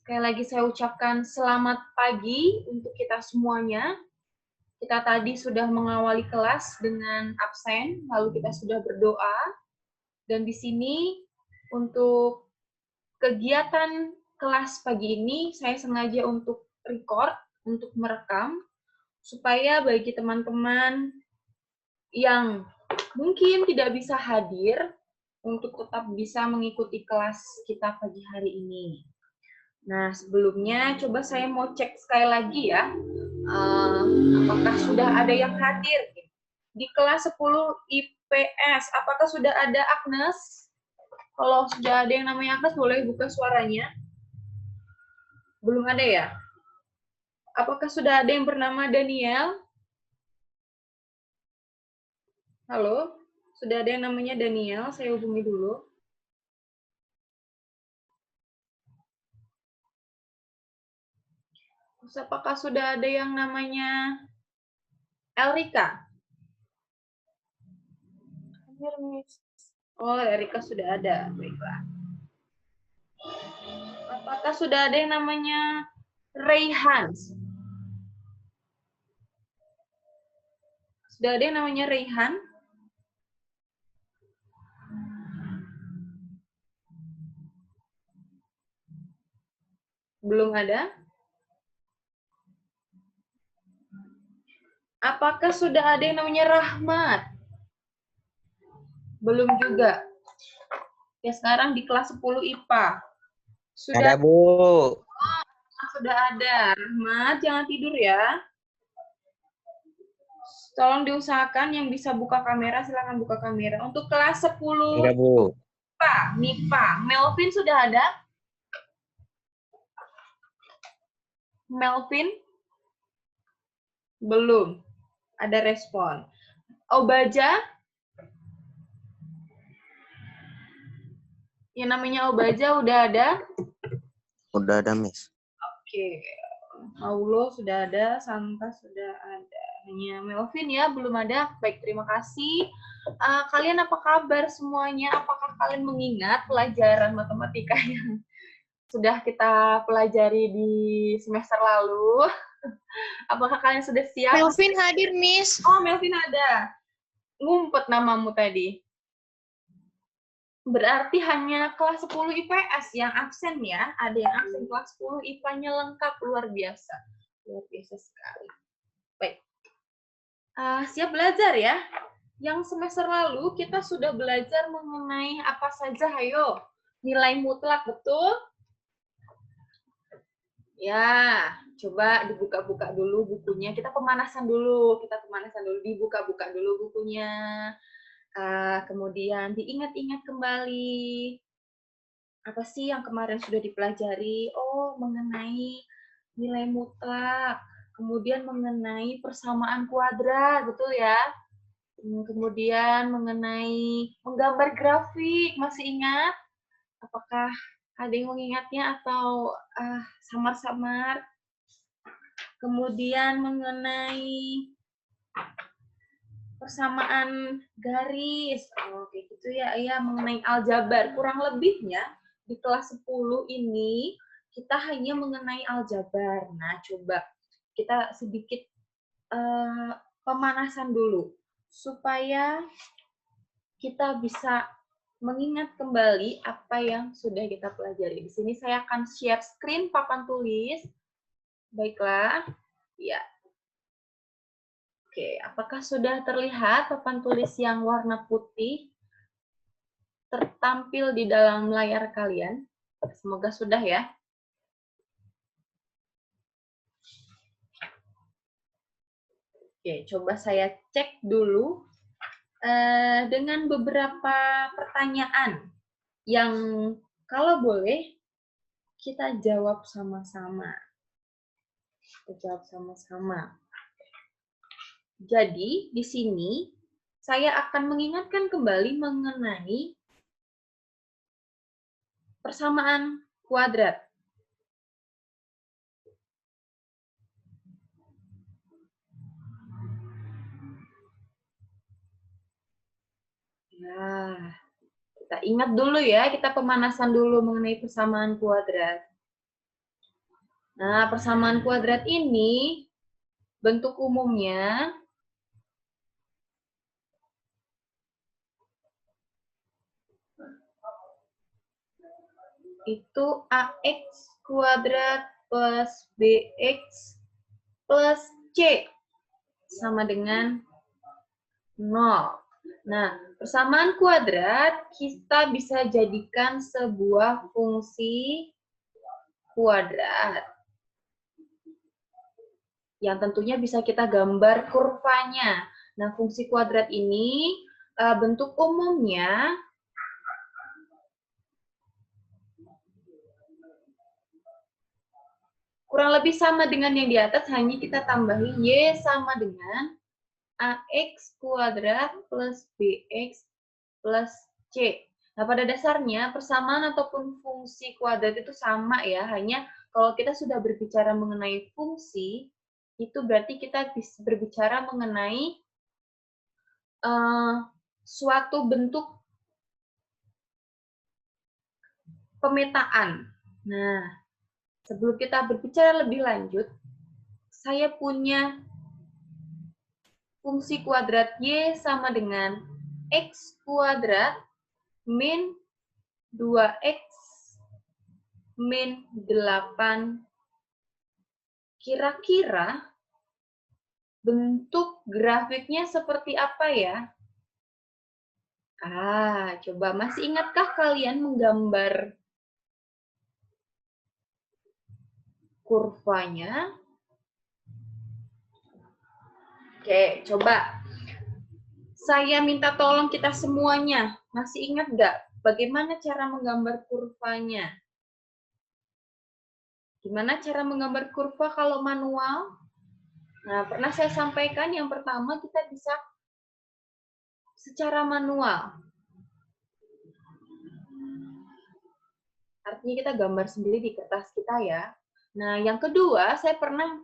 Sekali lagi saya ucapkan selamat pagi untuk kita semuanya. Kita tadi sudah mengawali kelas dengan absen, lalu kita sudah berdoa. Dan di sini untuk kegiatan kelas pagi ini, saya sengaja untuk record, untuk merekam, supaya bagi teman-teman yang mungkin tidak bisa hadir, untuk tetap bisa mengikuti kelas kita pagi hari ini. Nah, sebelumnya coba saya mau cek sekali lagi ya, apakah sudah ada yang hadir di kelas 10 IPS. Apakah sudah ada Agnes? Kalau sudah ada yang namanya Agnes, boleh buka suaranya. Belum ada ya? Apakah sudah ada yang bernama Daniel? Halo? Sudah ada yang namanya Daniel? Saya hubungi dulu. Terus apakah sudah ada yang namanya Elrika? Oh, Elrika sudah ada. Baiklah. Apakah sudah ada yang namanya Rayhan? Sudah ada yang namanya Rayhan? Belum ada? Apakah sudah ada yang namanya Rahmat? Belum juga. Ya, sekarang di kelas 10 IPA. Ada, Bu. Sudah ada. Rahmat, jangan tidur ya. Tolong diusahakan yang bisa buka kamera, silakan buka kamera. Untuk kelas 10 Enggak, Bu. MIPA. Melvin sudah ada? Melvin? Belum. Ada respon. Obaja? Yang namanya Obaja udah ada? Udah ada, Miss. Oke. Aulo sudah ada, Santa sudah ada. Hanya Melvin ya, belum ada. Baik, terima kasih. Kalian apa kabar semuanya? Apakah kalian mengingat pelajaran matematika yang sudah kita pelajari di semester lalu? Apakah kalian sudah siap? Melvin hadir, Miss. Oh, Melvin ada. Ngumpet namamu tadi. Berarti hanya kelas 10 IPS yang absen ya. Ada yang absen kelas 10 IPA-nya lengkap, luar biasa. Luar biasa sekali. Baik. Siap belajar ya? Yang semester lalu kita sudah belajar mengenai apa saja, hayo. Nilai mutlak, betul? Ya, coba dibuka-buka dulu bukunya. Kita pemanasan dulu. Dibuka-buka dulu bukunya. Kemudian diingat-ingat kembali. Apa sih yang kemarin sudah dipelajari? Oh, mengenai nilai mutlak. Kemudian mengenai persamaan kuadrat, betul ya? Kemudian mengenai menggambar grafik, masih ingat? Apakah ada yang mengingatnya atau samar-samar? Kemudian mengenai persamaan garis, kayak gitu ya, mengenai aljabar. Kurang lebihnya di kelas 10 ini kita hanya mengenai aljabar. Nah, coba kita sedikit pemanasan dulu supaya kita bisa mengingat kembali apa yang sudah kita pelajari. Di sini saya akan share screen papan tulis. Baiklah. Ya. Oke, apakah sudah terlihat papan tulis yang warna putih tertampil di dalam layar kalian? Semoga sudah ya. Oke, coba saya cek dulu dengan beberapa pertanyaan yang kalau boleh kita jawab sama-sama. Jadi, di sini saya akan mengingatkan kembali mengenai persamaan kuadrat. Nah, kita ingat dulu ya, kita pemanasan dulu mengenai persamaan kuadrat. Nah, persamaan kuadrat ini bentuk umumnya itu AX kuadrat plus BX plus C sama dengan 0. Nah, persamaan kuadrat kita bisa jadikan sebuah fungsi kuadrat yang tentunya bisa kita gambar kurvanya. Nah, fungsi kuadrat ini bentuk umumnya kurang lebih sama dengan yang di atas, hanya kita tambahi Y sama dengan AX kuadrat plus BX plus C. Nah, pada dasarnya persamaan ataupun fungsi kuadrat itu sama ya, hanya kalau kita sudah berbicara mengenai fungsi, itu berarti kita bisa berbicara mengenai suatu bentuk pemetaan. Nah, sebelum kita berbicara lebih lanjut, saya punya fungsi kuadrat Y sama dengan X kuadrat min 2X min 8. Kira-kira bentuk grafiknya seperti apa ya? Coba masih ingatkah kalian menggambar kurvanya? Oke, coba. Saya minta tolong kita semuanya. Masih ingat nggak bagaimana cara menggambar kurvanya? Gimana cara menggambar kurva kalau manual? Nah, pernah saya sampaikan yang pertama kita bisa secara manual. Artinya kita gambar sendiri di kertas kita ya. Nah, yang kedua, saya pernah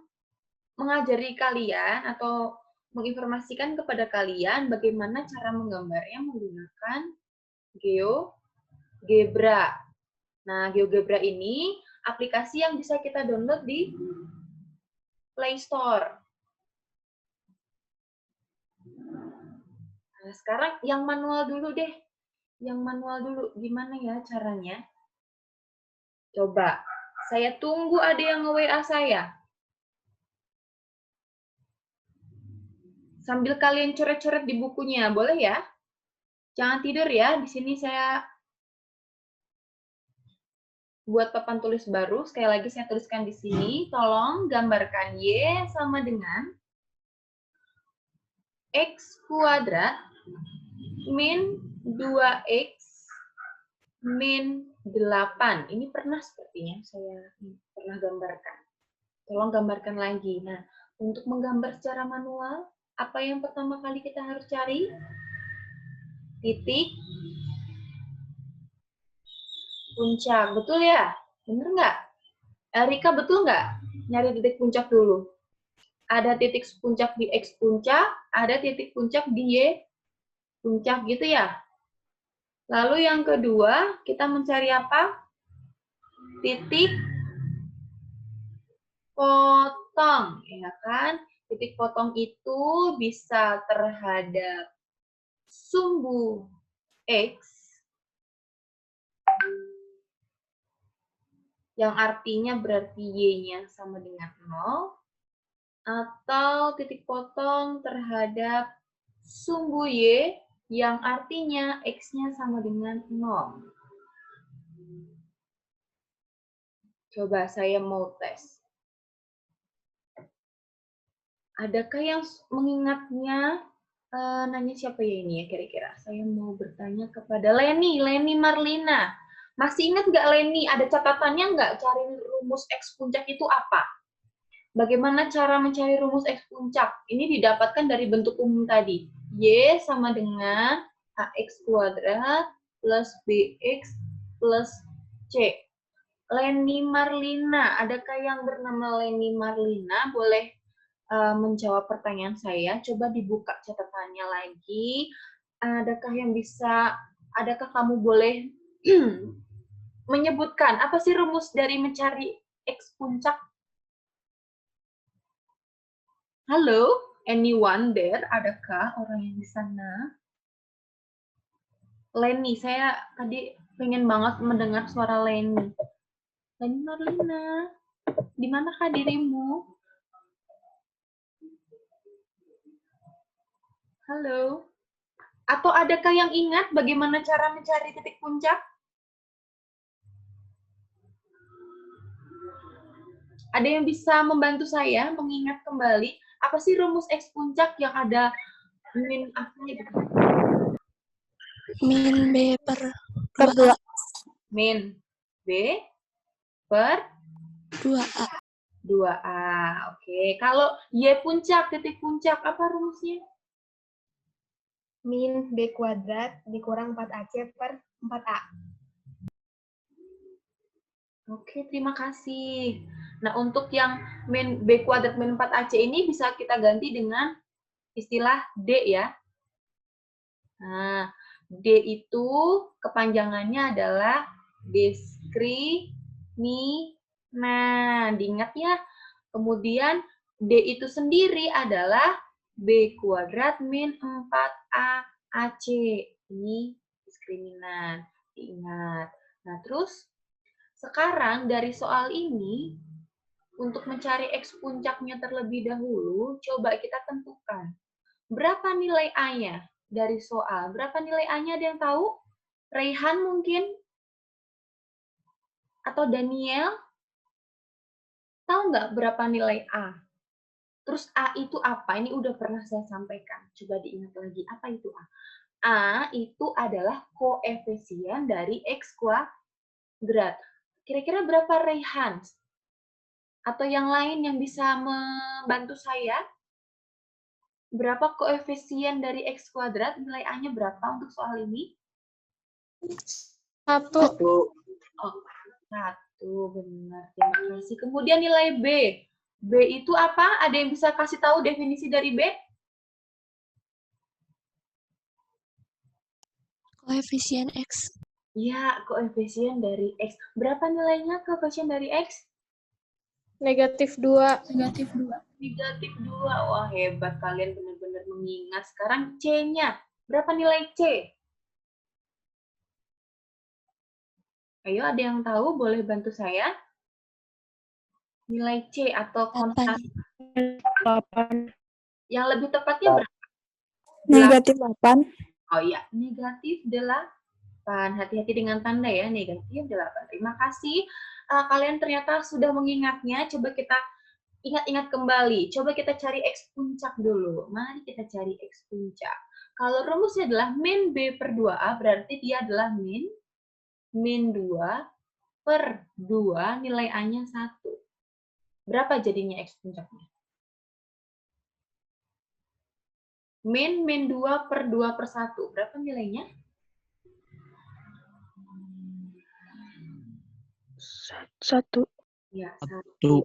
mengajari kalian atau menginformasikan kepada kalian bagaimana cara menggambarnya menggunakan GeoGebra. Nah, GeoGebra ini aplikasi yang bisa kita download di Play Store. Nah, sekarang yang manual dulu deh. Yang manual dulu, gimana ya caranya? Coba, saya tunggu ada yang nge-WA saya. Sambil kalian coret-coret di bukunya, boleh ya? Jangan tidur ya, di sini saya buat papan tulis baru. Sekali lagi saya tuliskan di sini, tolong gambarkan Y sama dengan X kuadrat min 2X min 8. Ini pernah sepertinya saya pernah gambarkan. Tolong gambarkan lagi. Nah, untuk menggambar secara manual, apa yang pertama kali kita harus cari? Titik puncak. Betul ya? Bener nggak? Rika, betul nggak? Nyari titik puncak dulu. Ada titik puncak di X puncak, ada titik puncak di Y puncak gitu ya. Lalu yang kedua, kita mencari apa? Titik potong, ya kan? Titik potong itu bisa terhadap sumbu X, yang artinya berarti Y-nya sama dengan 0, atau titik potong terhadap sumbu Y, yang artinya X-nya sama dengan 0. Coba saya mau tes. Adakah yang mengingatnya? Nanya siapa ya ini ya kira-kira? Saya mau bertanya kepada Leni Marlina. Masih ingat nggak Leni? Ada catatannya nggak cari rumus X puncak itu apa? Bagaimana cara mencari rumus X puncak? Ini didapatkan dari bentuk umum tadi. Y sama dengan AX kuadrat plus BX plus C. Leni Marlina, adakah yang bernama Leni Marlina? Boleh menjawab pertanyaan saya. Coba dibuka catatannya lagi. Adakah kamu boleh menyebutkan apa sih rumus dari mencari X puncak? Halo, anyone there? Adakah orang yang di sana? Leni, saya tadi pengen banget mendengar suara Leni. Leni Marlina, di manakah dirimu? Halo. Atau adakah yang ingat bagaimana cara mencari titik puncak? Ada yang bisa membantu saya mengingat kembali apa sih rumus X puncak yang ada min apa gitu? Min B per 2A. Min B per 2A. 2A. Oke, kalau Y puncak, titik puncak, apa rumusnya? Min B kuadrat dikurang 4AC per 4A. Oke, terima kasih. Nah, untuk yang min B kuadrat min 4AC ini bisa kita ganti dengan istilah D ya. Nah, D itu kepanjangannya adalah diskrimina. Diingat ya. Kemudian D itu sendiri adalah B kuadrat min 4A AC. Ini diskriminan. Diingat. Nah, terus sekarang dari soal ini, untuk mencari X puncaknya terlebih dahulu, coba kita tentukan. Berapa nilai A-nya dari soal? Berapa nilai A-nya, ada yang tahu? Raihan mungkin? Atau Daniel? Tahu nggak berapa nilai A? Terus A itu apa? Ini udah pernah saya sampaikan. Coba diingat lagi, apa itu A? A itu adalah koefisien dari X kuadrat. Kira-kira berapa raihan? Atau yang lain yang bisa membantu saya? Berapa koefisien dari X kuadrat? Nilai A-nya berapa untuk soal ini? 1. Oh, 1. Benar. Terima kasih. Kemudian nilai B. B itu apa? Ada yang bisa kasih tahu definisi dari B? Koefisien X. Ya, koefisien dari X. Berapa nilainya koefisien dari X? Negatif 2. Negatif 2. Negatif 2. Wah, hebat. Kalian benar-benar mengingat. Sekarang C-nya. Berapa nilai C? Ayo, ada yang tahu? Boleh bantu saya? Nilai C atau kontak. 8. Yang lebih tepatnya berapa? Negatif 8. Oh iya, negatif 8. Hati-hati dengan tanda ya, negatif 8. Terima kasih. Kalian ternyata sudah mengingatnya. Coba kita ingat-ingat kembali. Coba kita cari X puncak dulu. Mari kita cari X puncak. Kalau rumusnya adalah min B per 2A, berarti dia adalah min 2 per 2, nilai A-nya 1. Berapa jadinya X puncaknya? Min 2 per 2 per 1. Berapa nilainya? 1. Ya, 1.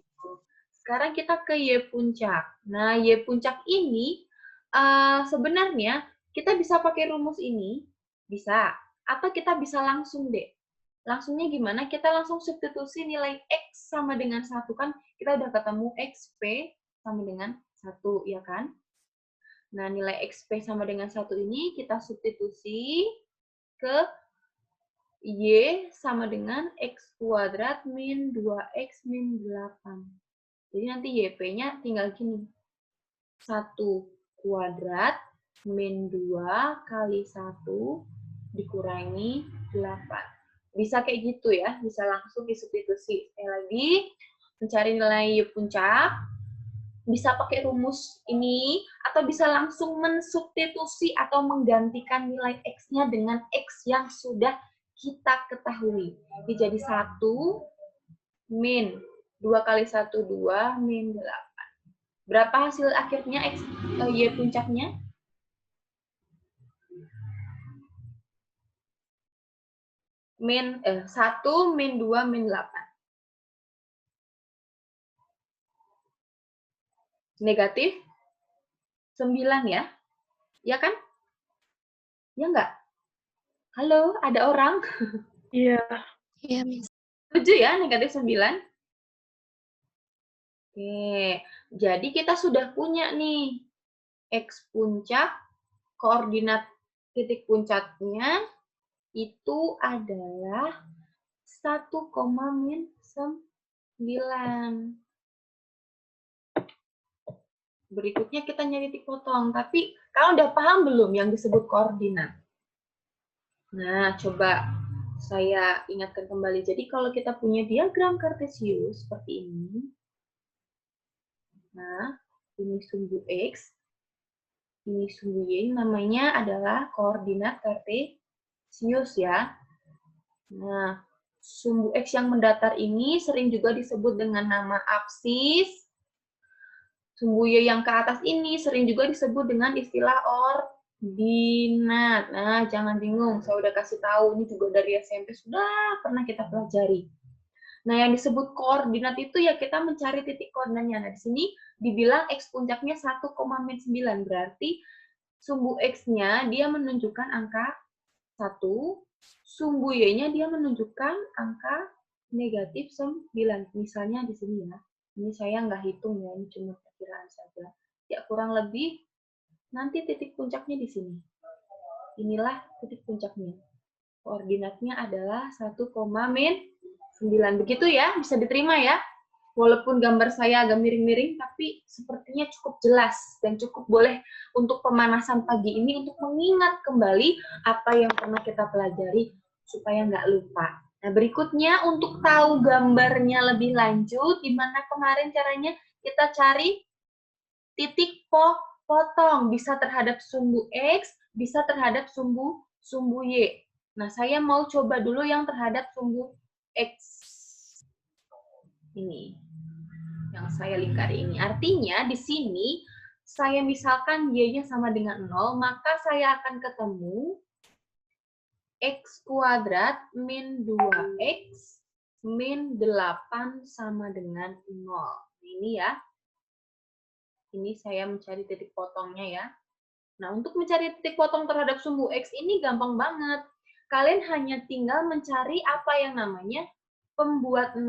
Sekarang kita ke Y puncak. Nah, Y puncak ini sebenarnya kita bisa pakai rumus ini, bisa. Atau kita bisa langsung deh. Langsungnya gimana? Kita langsung substitusi nilai X sama dengan 1. Kan kita udah ketemu XP sama dengan 1, ya kan? Nah, nilai XP sama dengan 1 ini kita substitusi ke Y sama dengan X kuadrat min 2X min 8. Jadi nanti YP-nya tinggal gini. 1 kuadrat min 2 kali 1 dikurangi 8. Bisa kayak gitu ya, bisa langsung disubstitusi. Sekali lagi, mencari nilai Y puncak, bisa pakai rumus ini, atau bisa langsung mensubstitusi atau menggantikan nilai X-nya dengan X yang sudah kita ketahui. Jadi 1 min 2 kali 1, 2, min 8. Berapa hasil akhirnya X, Y puncaknya? Min 1, min 2, min 8. Negatif 9 ya? Ya kan? Ya enggak? Halo, ada orang? Iya. Iya, Miss. Setuju ya, negatif 9? Oke, jadi kita sudah punya nih X puncak, koordinat titik puncaknya itu adalah 1,-9. Berikutnya kita nyari titik potong. Tapi kalau udah paham belum yang disebut koordinat? Nah, coba saya ingatkan kembali. Jadi kalau kita punya diagram kartesius seperti ini, nah, ini sumbu X, ini sumbu Y, namanya adalah koordinat kartesius ya. Nah, sumbu X yang mendatar ini sering juga disebut dengan nama absis. Sumbu Y yang ke atas ini sering juga disebut dengan istilah ordinat. Nah, jangan bingung, saya udah kasih tahu, ini juga dari SMP sudah pernah kita pelajari. Nah, yang disebut koordinat itu ya kita mencari titik koordinatnya. Nah, di sini dibilang X puncaknya 1,-9, berarti sumbu X-nya dia menunjukkan angka 1, sumbu Y-nya dia menunjukkan angka negatif 9. Misalnya di sini ya. Ini saya nggak hitung ya, ini cuma perkiraan saja. Ya, kurang lebih nanti titik puncaknya di sini. Inilah titik puncaknya. Koordinatnya adalah 1,-9. Begitu ya, bisa diterima ya. Walaupun gambar saya agak miring-miring, tapi sepertinya cukup jelas dan cukup boleh untuk pemanasan pagi ini untuk mengingat kembali apa yang pernah kita pelajari supaya nggak lupa. Nah, berikutnya untuk tahu gambarnya lebih lanjut, gimana kemarin caranya kita cari titik potong, bisa terhadap sumbu X, bisa terhadap sumbu Y. Nah, saya mau coba dulu yang terhadap sumbu X. Ini yang saya lingkari ini. Artinya di sini saya misalkan Y-nya sama dengan 0, maka saya akan ketemu X kuadrat min 2X min 8 sama dengan 0. Ini ya. Ini saya mencari titik potongnya ya. Nah, untuk mencari titik potong terhadap sumbu X ini gampang banget. Kalian hanya tinggal mencari apa yang namanya pembuat 0.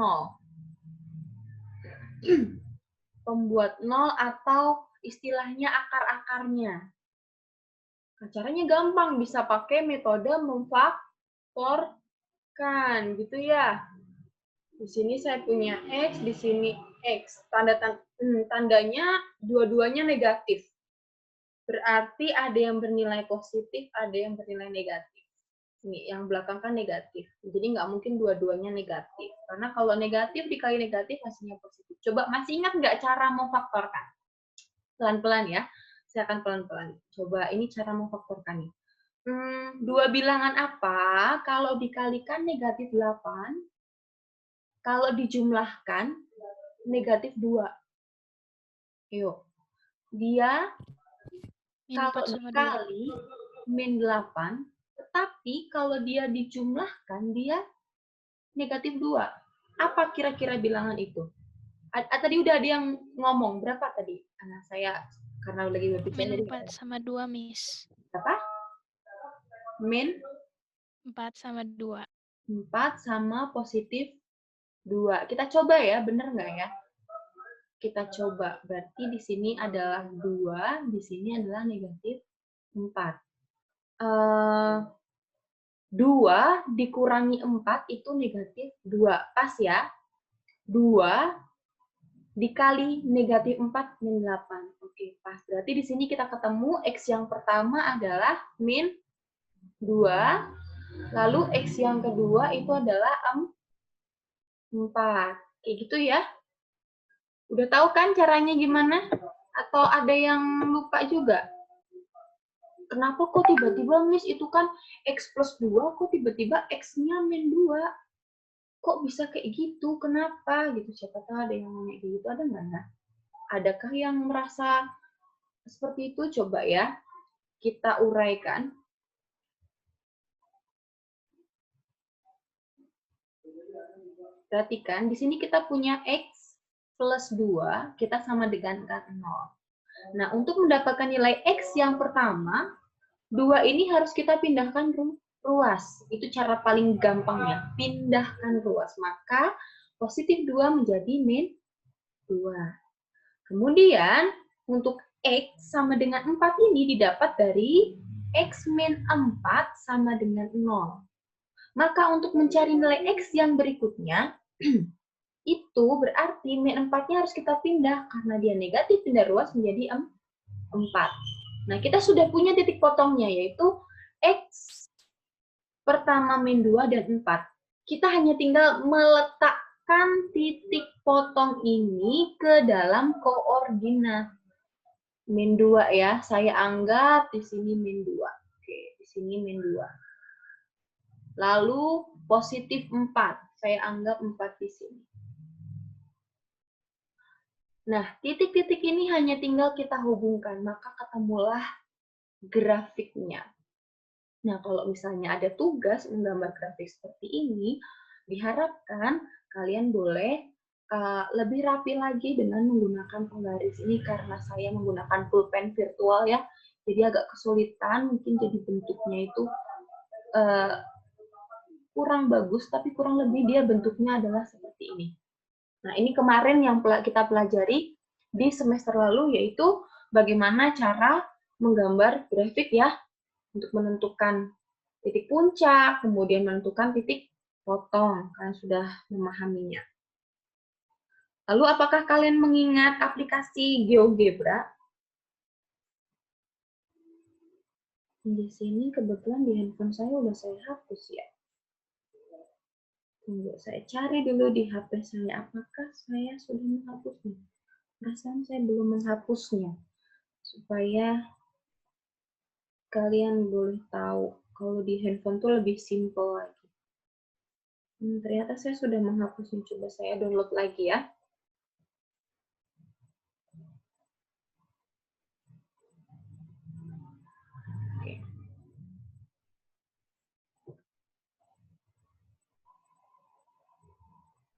Pembuat 0 atau istilahnya akar-akarnya. Nah, caranya gampang, bisa pakai metode memfaktorkan, gitu ya. Di sini saya punya X, di sini X. Tandanya dua-duanya negatif. Berarti ada yang bernilai positif, ada yang bernilai negatif. Ini yang belakang kan negatif. Jadi nggak mungkin dua-duanya negatif. Karena kalau negatif dikali negatif hasilnya positif. Coba masih ingat nggak cara memfaktorkan? Pelan-pelan ya. Saya akan pelan-pelan. Coba ini cara memfaktorkan nih. Dua bilangan apa kalau dikalikan negatif 8, kalau dijumlahkan negatif 2? Yuk. Dia kalau dikali min 8, tetapi kalau dia dijumlahkan, dia negatif 2. Apa kira-kira bilangan itu? Tadi udah ada yang ngomong, berapa tadi? Nah, saya karena lagi berbicara. Min 4 sama 2, Miss. Berapa? Min? 4 sama 2. 4 sama positif 2. Kita coba ya, bener nggak ya? Kita coba. Berarti di sini adalah 2, di sini adalah negatif 4. 2 dikurangi 4 itu negatif 2. Pas ya? 2 dikali negatif 4 min 8. Oke, pas. Berarti di sini kita ketemu X yang pertama adalah min 2. Lalu X yang kedua itu adalah 4. Kayak gitu ya? Udah tahu kan caranya gimana? Atau ada yang lupa juga? Kenapa kok tiba-tiba, Miss, itu kan X plus 2, kok tiba-tiba X-nya min 2? Kok bisa kayak gitu? Kenapa? Gitu. Siapa tahu ada yang nanya gitu, ada nggak? Adakah yang merasa seperti itu? Coba ya, kita uraikan. Perhatikan, di sini kita punya X plus 2, kita sama dengan 0. Nah, untuk mendapatkan nilai X yang pertama, 2 ini harus kita pindahkan ruas. Itu cara paling gampangnya, pindahkan ruas. Maka positif 2 menjadi min 2. Kemudian, untuk X sama dengan 4 ini didapat dari X min 4 sama dengan 0. Maka untuk mencari nilai X yang berikutnya, itu berarti min 4-nya harus kita pindah, karena dia negatif, pindah ruas menjadi 4. Nah, kita sudah punya titik potongnya, yaitu X pertama min 2 dan 4. Kita hanya tinggal meletakkan titik potong ini ke dalam koordinat. Min 2 ya, saya anggap di sini min 2. Oke, di sini min 2. Lalu positif 4, saya anggap 4 di sini. Nah, titik-titik ini hanya tinggal kita hubungkan, maka ketemulah grafiknya. Nah, kalau misalnya ada tugas menggambar grafik seperti ini, diharapkan kalian boleh lebih rapi lagi dengan menggunakan penggaris ini, karena saya menggunakan pulpen virtual ya, jadi agak kesulitan, mungkin jadi bentuknya itu kurang bagus, tapi kurang lebih dia bentuknya adalah seperti ini. Nah, ini kemarin yang kita pelajari di semester lalu, yaitu bagaimana cara menggambar grafik ya, untuk menentukan titik puncak, kemudian menentukan titik potong. Kalian sudah memahaminya. Lalu, apakah kalian mengingat aplikasi GeoGebra? Di sini kebetulan di handphone saya udah saya hapus ya. Tunggu, saya cari dulu di HP saya. Apakah saya sudah menghapusnya? Perasaan saya belum menghapusnya. Supaya kalian boleh tahu kalau di handphone tuh lebih simple lagi. Ternyata saya sudah menghapusnya. Coba saya download lagi ya. Oke.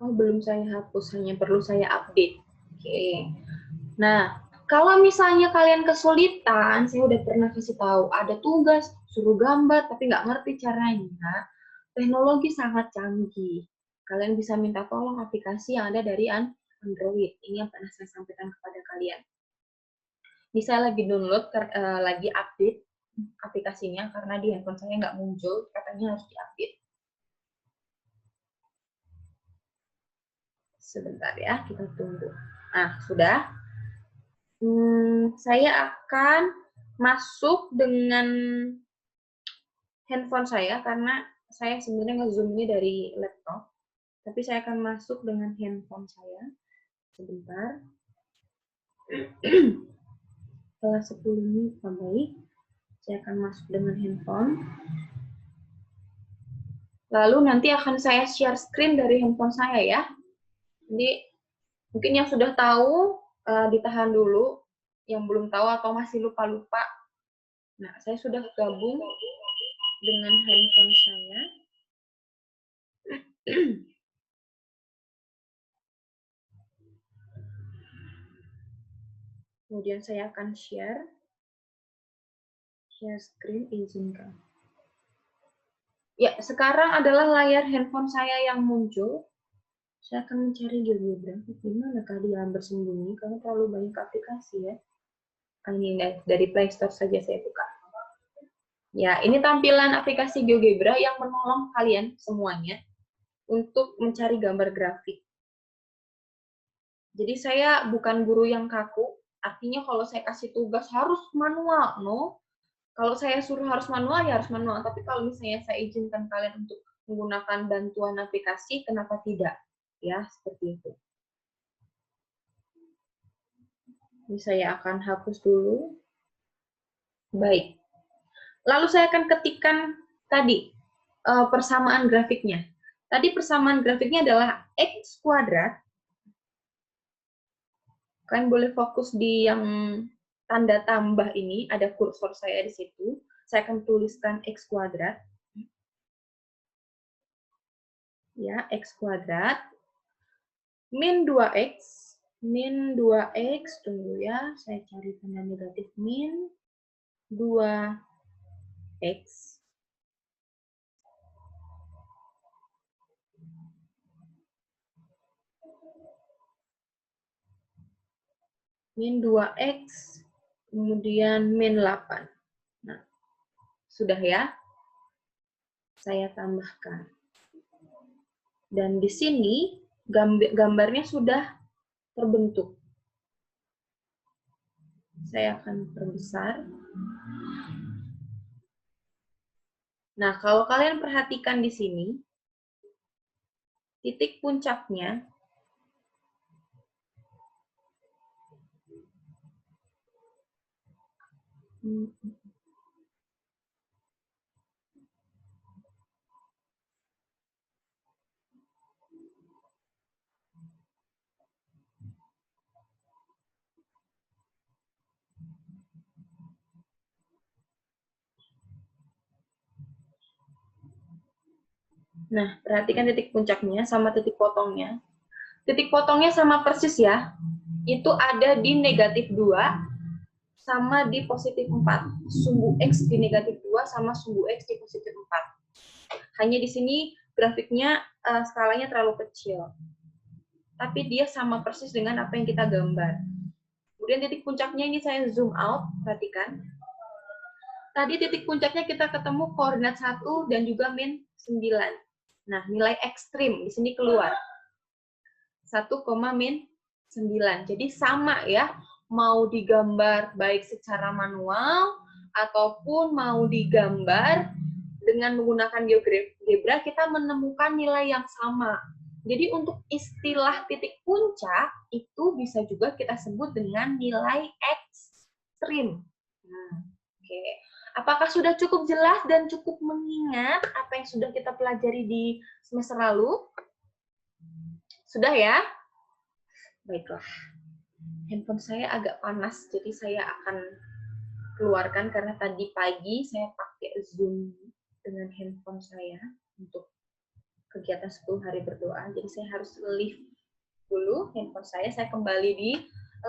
Oh, belum saya hapus, hanya perlu saya update. Oke. Nah, kalau misalnya kalian kesulitan, saya udah pernah kasih tahu, ada tugas, suruh gambar, tapi nggak ngerti caranya, teknologi sangat canggih. Kalian bisa minta tolong aplikasi yang ada dari Android. Ini yang pernah saya sampaikan kepada kalian. Bisa lagi download, lagi update aplikasinya, karena di handphone saya nggak muncul, katanya harus diupdate. Sebentar ya, kita tunggu. Nah, sudah. Saya akan masuk dengan handphone saya, karena saya sebenarnya nge-zoom ini dari laptop, tapi saya akan masuk dengan handphone saya. Sebentar. Setelah 10 menit, baik, saya akan masuk dengan handphone. Lalu nanti akan saya share screen dari handphone saya ya. Jadi mungkin yang sudah tahu ditahan dulu, yang belum tahu atau masih lupa-lupa. Nah, saya sudah gabung dengan handphone saya. Kemudian saya akan share screen, izinkan. Ya, sekarang adalah layar handphone saya yang muncul. Saya akan mencari GeoGebra. Dimanakah dia bersembunyi? Karena terlalu banyak aplikasi ya. Ini dari Play Store saja saya buka. Ya, ini tampilan aplikasi GeoGebra yang menolong kalian semuanya untuk mencari gambar grafik. Jadi saya bukan guru yang kaku, artinya kalau saya kasih tugas harus manual, no. Kalau saya suruh harus manual, ya harus manual. Tapi kalau misalnya saya izinkan kalian untuk menggunakan bantuan aplikasi, kenapa tidak? Ya, seperti itu. Ini saya akan hapus dulu. Baik. Lalu saya akan ketikkan tadi persamaan grafiknya. Tadi persamaan grafiknya adalah X kuadrat. Kalian boleh fokus di yang tanda tambah ini, ada kursor saya di situ. Saya akan tuliskan X kuadrat. Ya, X kuadrat. Min 2X. Min 2X, tunggu ya, saya cari tanda negatif. Min 2X. min 2x, kemudian min 8. Nah, sudah ya? Saya tambahkan. Dan di sini gambarnya sudah terbentuk. Saya akan perbesar. Nah, kalau kalian perhatikan di sini, titik puncaknya Nah, perhatikan titik puncaknya sama titik potongnya. Titik potongnya sama persis ya. Itu ada di negatif 2 sama di positif 4. Sumbu X di negatif 2 sama sumbu X di positif 4. Hanya di sini grafiknya skalanya terlalu kecil. Tapi dia sama persis dengan apa yang kita gambar. Kemudian titik puncaknya ini saya zoom out, perhatikan. Tadi titik puncaknya kita ketemu koordinat 1 dan juga min 9. Nah, nilai ekstrim di sini keluar. 1, min 9. Jadi sama ya, mau digambar baik secara manual ataupun mau digambar dengan menggunakan GeoGebra, kita menemukan nilai yang sama. Jadi untuk istilah titik puncak itu bisa juga kita sebut dengan nilai ekstrim. Nah, oke. Apakah sudah cukup jelas dan cukup mengingat apa yang sudah kita pelajari di semester lalu? Sudah ya? Baiklah. Handphone saya agak panas, jadi saya akan keluarkan karena tadi pagi saya pakai Zoom dengan handphone saya untuk kegiatan 10 hari berdoa. Jadi saya harus leave dulu handphone saya kembali di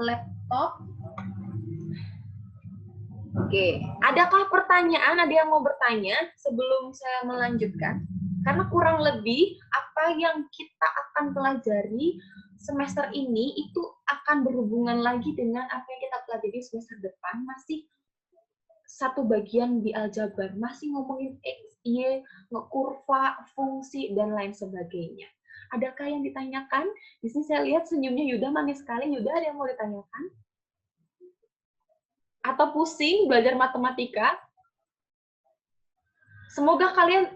laptop. Oke, adakah pertanyaan? Ada yang mau bertanya sebelum saya melanjutkan? Karena kurang lebih apa yang kita akan pelajari semester ini itu akan berhubungan lagi dengan apa yang kita pelajari semester depan. Masih satu bagian di aljabar, masih ngomongin X, Y, kurva, fungsi, dan lain sebagainya. Adakah yang ditanyakan? Di sini saya lihat senyumnya Yuda manis sekali. Yuda, ada yang mau ditanyakan? Atau pusing belajar matematika? Semoga kalian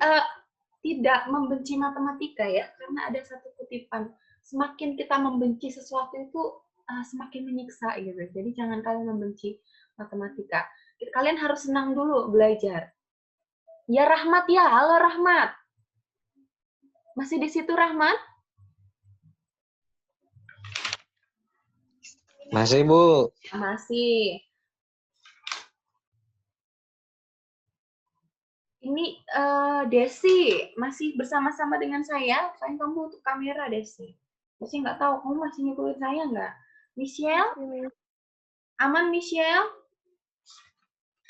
tidak membenci matematika ya, karena ada satu kutipan, semakin kita membenci sesuatu itu semakin menyiksa gitu. Jadi jangan kalian membenci matematika. Kalian harus senang dulu belajar. Ya Rahmat ya, halo Rahmat. Masih di situ Rahmat? Masih, Bu. Masih. Ini Desi masih bersama-sama dengan saya. Sayang kamu untuk kamera Desi. Desi nggak tahu kamu masih ngikutin saya nggak? Michelle? Aman Michelle?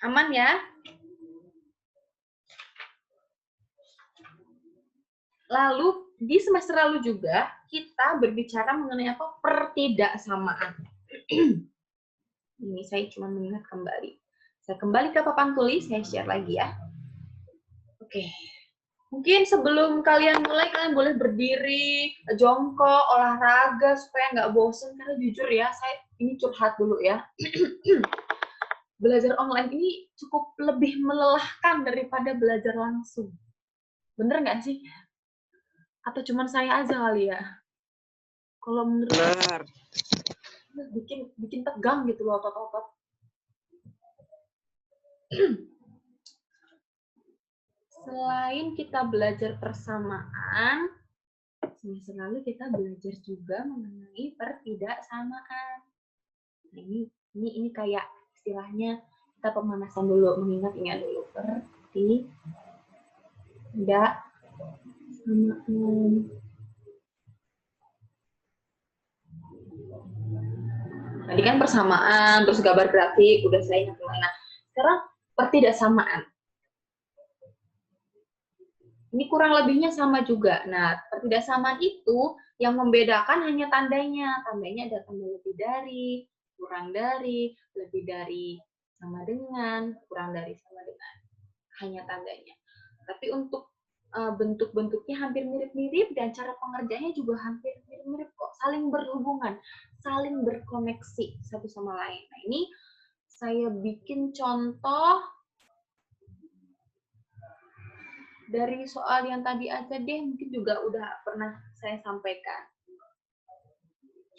Aman ya? Lalu di semester lalu juga kita berbicara mengenai apa? Pertidaksamaan. Ini saya cuma mengingat kembali. Saya kembali ke papan tulis, saya share lagi ya. Oke. Mungkin sebelum kalian mulai, kalian boleh berdiri, jongkok, olahraga, supaya nggak bosen. Karena jujur ya, saya ini curhat dulu ya. Belajar online ini cukup lebih melelahkan daripada belajar langsung. Bener nggak sih? Atau cuman saya aja kali ya? Kalau menurut Benar. bikin tegang gitu loh otot-otot. Selain kita belajar persamaan, semester lalu kita belajar juga mengenai pertidaksamaan. Nah, ini kayak istilahnya kita pemanasan dulu, mengingat-ingat dulu pertidaksamaan. Tadi kan persamaan, terus gambar grafik, udah saya ingat. Nah, sekarang pertidaksamaan. Ini kurang lebihnya sama juga. Nah, pertidaksamaan itu yang membedakan hanya tandanya. Tandanya ada tanda lebih dari, kurang dari, lebih dari, sama dengan, kurang dari, sama dengan. Hanya tandanya. Tapi untuk bentuk-bentuknya hampir mirip-mirip dan cara pengerjaannya juga hampir mirip-mirip kok. Saling berhubungan, saling berkoneksi satu sama lain. Nah, ini saya bikin contoh dari soal yang tadi aja deh, mungkin juga udah pernah saya sampaikan.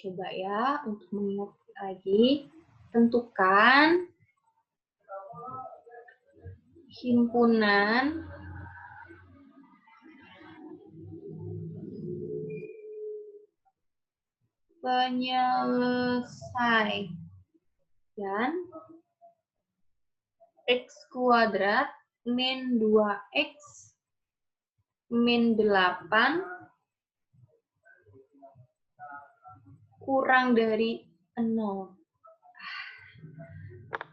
Coba ya, untuk mengingat lagi, tentukan himpunan penyelesaian X kuadrat min 2X min 8 kurang dari 0.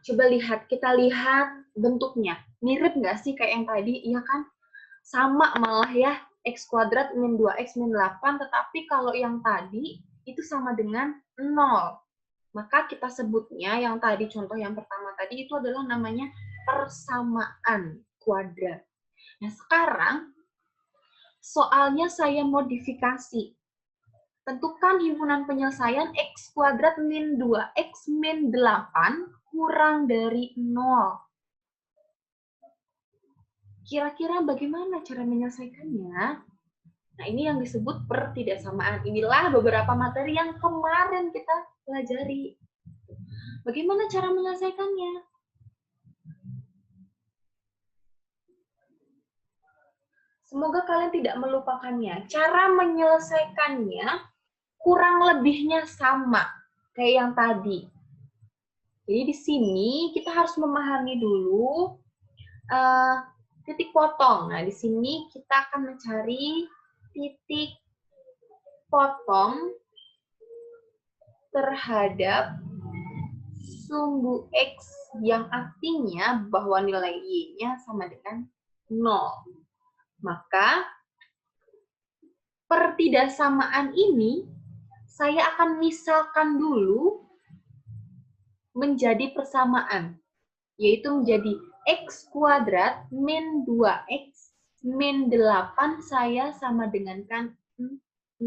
Coba lihat, kita lihat bentuknya. Mirip nggak sih kayak yang tadi? Iya kan? Sama malah ya, X kuadrat min 2X min 8, tetapi kalau yang tadi itu sama dengan 0. Maka kita sebutnya yang tadi, contoh yang pertama tadi itu adalah namanya persamaan kuadrat. Nah, sekarang soalnya saya modifikasi. Tentukan himpunan penyelesaian X kuadrat min 2X min 8 kurang dari 0. Kira-kira bagaimana cara menyelesaikannya? Nah, ini yang disebut pertidaksamaan. Inilah beberapa materi yang kemarin kita pelajari. Bagaimana cara menyelesaikannya? Semoga kalian tidak melupakannya. Cara menyelesaikannya kurang lebihnya sama kayak yang tadi. Jadi di sini kita harus memahami dulu titik potong. Nah, di sini kita akan mencari titik potong terhadap sumbu X yang artinya bahwa nilai Y-nya sama dengan 0. Maka pertidaksamaan ini saya akan misalkan dulu menjadi persamaan, yaitu menjadi X kuadrat min 2X min 8 saya sama dengan kan 0.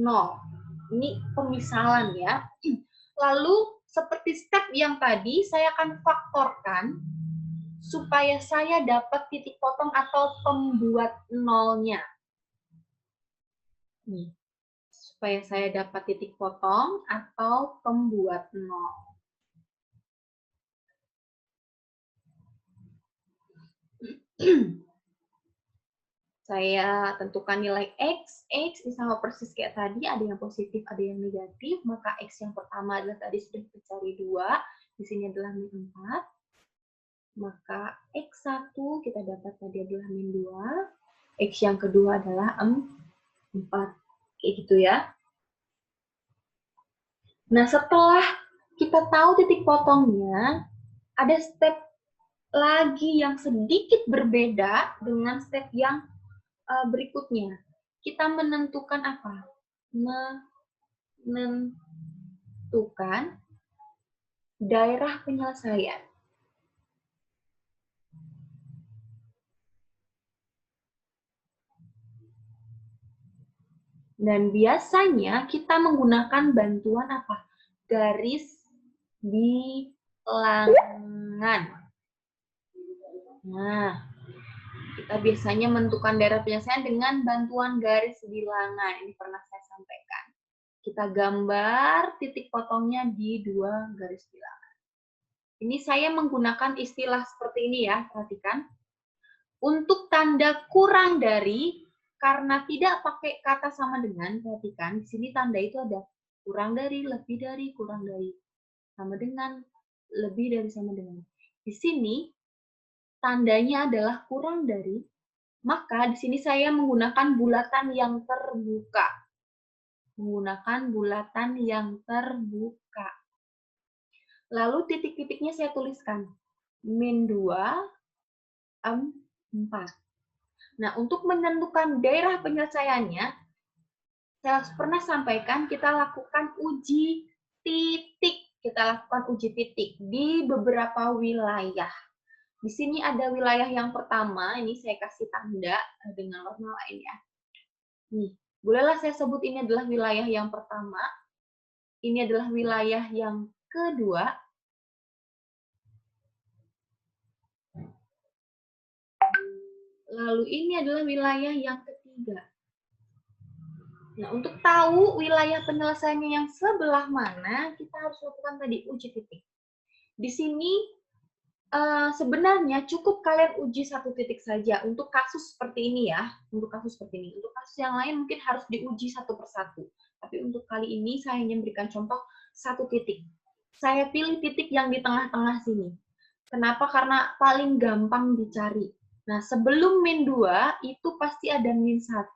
Ini pemisalan ya. Lalu seperti step yang tadi, saya akan faktorkan supaya saya dapat titik potong atau pembuat nolnya. Nih, supaya saya dapat titik potong atau pembuat nol. Saya tentukan nilai X ini sama persis kayak tadi, ada yang positif, ada yang negatif, maka X yang pertama adalah tadi sudah kita cari 2, di sini adalah min 4, maka X1 kita dapat tadi adalah min 2, X yang kedua adalah 4, kayak gitu ya. Nah, setelah kita tahu titik potongnya, ada step lagi yang sedikit berbeda dengan step yang berikutnya. Kita menentukan apa? Menentukan daerah penyelesaian. Dan biasanya kita menggunakan bantuan apa? Garis bilangan. Nah, kita biasanya menentukan daerah penyelesaian dengan bantuan garis bilangan. Ini pernah saya sampaikan. Kita gambar titik potongnya di 2 garis bilangan. Ini saya menggunakan istilah seperti ini ya, perhatikan. Untuk tanda kurang dari, karena tidak pakai kata sama dengan, perhatikan, di sini tanda itu ada kurang dari, lebih dari, kurang dari, sama dengan, lebih dari, sama dengan. Di sini tandanya adalah kurang dari, maka di sini saya menggunakan bulatan yang terbuka. Menggunakan bulatan yang terbuka. Lalu titik-titiknya saya tuliskan. Min 2, 4. Nah, untuk menentukan daerah penyelesaiannya, saya pernah sampaikan kita lakukan uji titik. Kita kita lakukan uji titik di beberapa wilayah. Di sini ada wilayah yang pertama, ini saya kasih tanda dengan warna lain ya. Nih, bolehlah saya sebut ini adalah wilayah yang pertama, ini adalah wilayah yang kedua, lalu ini adalah wilayah yang ketiga. Nah, untuk tahu wilayah penyelesaiannya yang sebelah mana, kita harus lakukan tadi uji titik. Di sini sebenarnya cukup kalian uji satu titik saja untuk kasus seperti ini ya, untuk kasus seperti ini. Untuk kasus yang lain mungkin harus diuji satu persatu. Tapi untuk kali ini saya hanya memberikan contoh satu titik. Saya pilih titik yang di tengah-tengah sini. Kenapa? Karena paling gampang dicari. Nah, sebelum min 2 itu pasti ada min 1,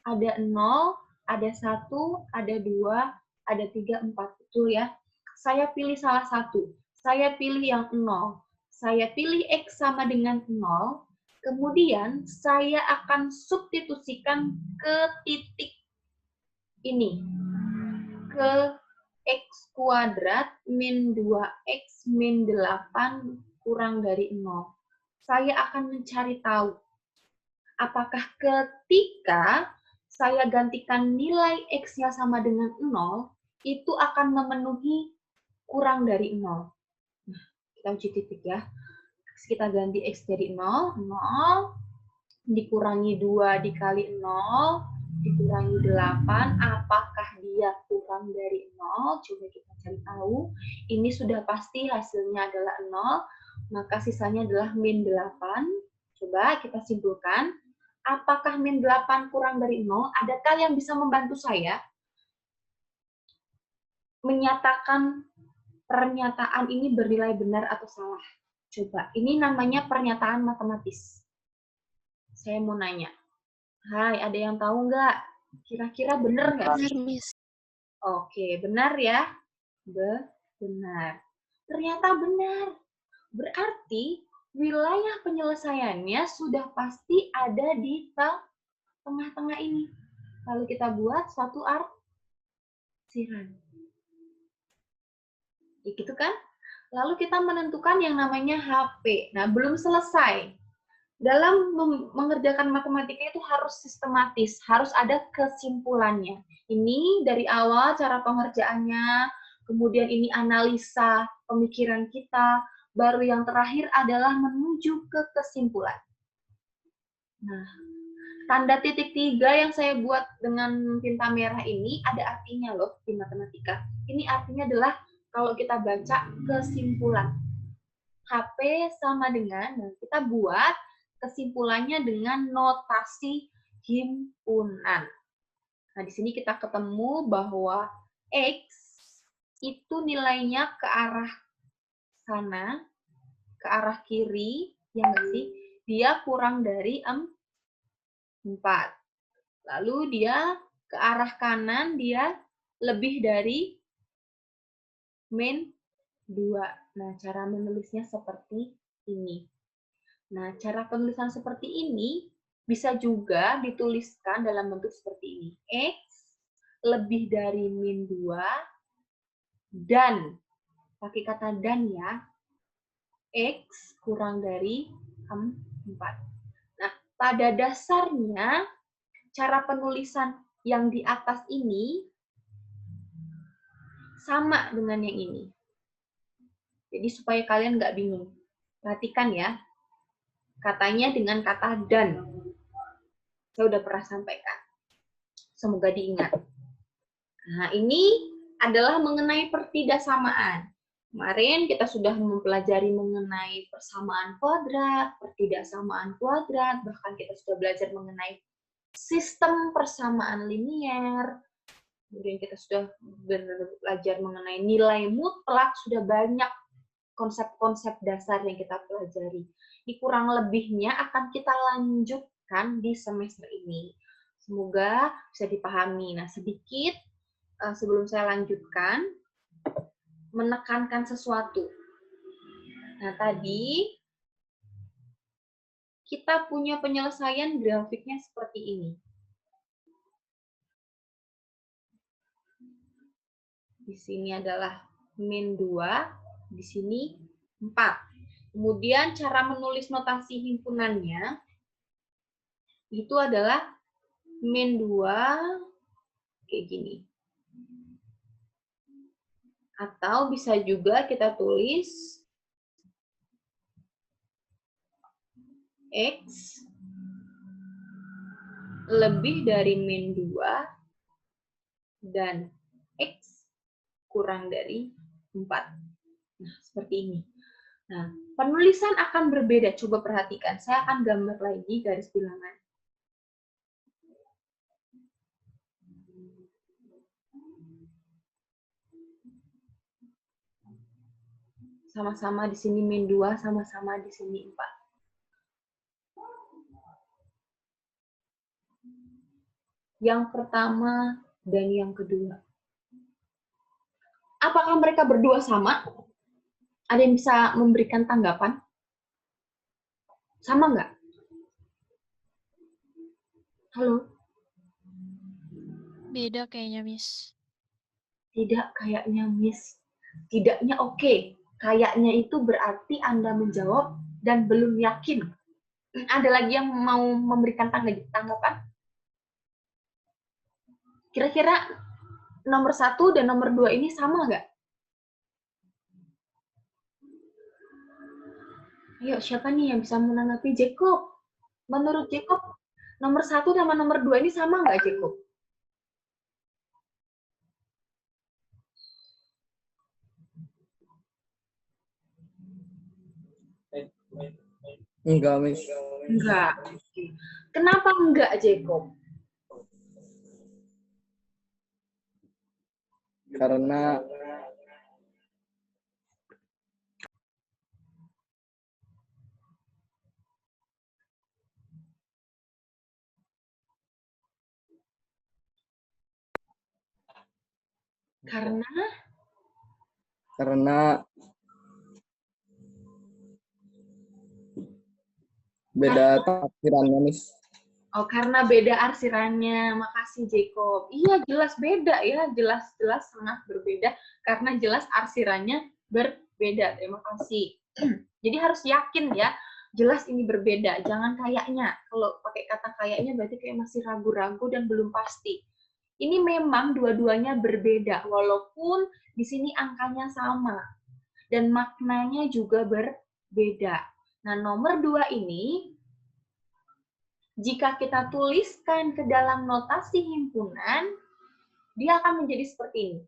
ada 0, ada 1, ada 2, ada 3, 4. Betul ya? Saya pilih salah satu. Saya pilih yang 0. Saya pilih X sama dengan 0. Kemudian saya akan substitusikan ke titik ini. Ke X kuadrat min 2X min 8 kurang dari 0. Saya akan mencari tahu apakah ketika saya gantikan nilai X-nya sama dengan 0, itu akan memenuhi kurang dari 0. Nah, kita uji titik ya. Kita ganti X jadi 0, 0, dikurangi 2 dikali 0, dikurangi 8, apakah dia kurang dari 0? Coba kita cari tahu. Ini sudah pasti hasilnya adalah 0, maka sisanya adalah min 8. Coba kita simpulkan. Apakah min 8 kurang dari 0? Adakah yang bisa membantu saya menyatakan pernyataan ini bernilai benar atau salah? Coba, ini namanya pernyataan matematis. Saya mau nanya. Hai, ada yang tahu nggak? Kira-kira benar nggak sih? Benar, Miss. Oke, benar ya? Benar. Ternyata benar. Berarti wilayah penyelesaiannya sudah pasti ada di tengah-tengah ini. Lalu kita buat suatu arsiran. Ya, gitu kan? Lalu kita menentukan yang namanya HP. Nah, belum selesai. Dalam mengerjakan matematika itu harus sistematis, harus ada kesimpulannya. Ini dari awal cara pengerjaannya, kemudian ini analisa pemikiran kita, baru yang terakhir adalah menuju ke kesimpulan. Nah, tanda titik 3 yang saya buat dengan tinta merah ini ada artinya loh di matematika. Ini artinya adalah kalau kita baca kesimpulan. HP sama dengan, nah kita buat kesimpulannya dengan notasi himpunan. Nah, di sini kita ketemu bahwa X itu nilainya ke arah sana, ke arah kiri, yang berarti dia kurang dari 4. Lalu dia ke arah kanan, dia lebih dari min 2. Nah, cara menulisnya seperti ini. Nah, cara penulisan seperti ini bisa juga dituliskan dalam bentuk seperti ini. X lebih dari min 2 dan, pakai kata dan ya, X kurang dari 4. Nah, pada dasarnya, cara penulisan yang di atas ini sama dengan yang ini. Jadi supaya kalian nggak bingung. Perhatikan ya, katanya dengan kata dan. Saya udah pernah sampaikan. Semoga diingat. Nah, ini adalah mengenai pertidaksamaan. Kemarin kita sudah mempelajari mengenai persamaan kuadrat, pertidaksamaan kuadrat, bahkan kita sudah belajar mengenai sistem persamaan linier. Kemudian kita sudah belajar mengenai nilai mutlak, sudah banyak konsep-konsep dasar yang kita pelajari. Ini kurang lebihnya akan kita lanjutkan di semester ini. Semoga bisa dipahami. Nah, sedikit sebelum saya lanjutkan, menekankan sesuatu. Nah, tadi kita punya penyelesaian grafiknya seperti ini. Di sini adalah min 2, di sini 4. Kemudian cara menulis notasi himpunannya itu adalah min 2 kayak gini. Atau bisa juga kita tulis X lebih dari min 2 dan X kurang dari 4. Nah, seperti ini. Nah, penulisan akan berbeda. Coba perhatikan. Saya akan gambar lagi garis bilangan. Sama-sama di sini min 2, sama-sama di sini 4. Yang pertama dan yang kedua. Apakah mereka berdua sama? Ada yang bisa memberikan tanggapan? Sama nggak? Halo? Beda kayaknya, Miss. Tidak kayaknya, Miss. Tidaknya oke. Kayaknya itu berarti Anda menjawab dan belum yakin. Ada lagi yang mau memberikan tanggapan? Kira-kira nomor 1 dan nomor 2 ini sama nggak? Ayo, siapa nih yang bisa menanggapi? Jacob. Menurut Jacob, nomor 1 sama nomor 2 ini sama nggak, Jacob? Enggak, Miss. Enggak. Kenapa enggak, Jacob? Karena beda tafsirannya, Miss. Oh, karena beda arsirannya. Makasih, Jacob. Iya, jelas beda ya. Jelas-jelas sangat berbeda karena jelas arsirannya berbeda. Terima kasih. Jadi harus yakin ya, jelas ini berbeda. Jangan kayaknya. Kalau pakai kata kayaknya berarti kayak masih ragu-ragu dan belum pasti. Ini memang dua-duanya berbeda, walaupun di sini angkanya sama. Dan maknanya juga berbeda. Nah, nomor 2 ini, jika kita tuliskan ke dalam notasi himpunan, dia akan menjadi seperti ini.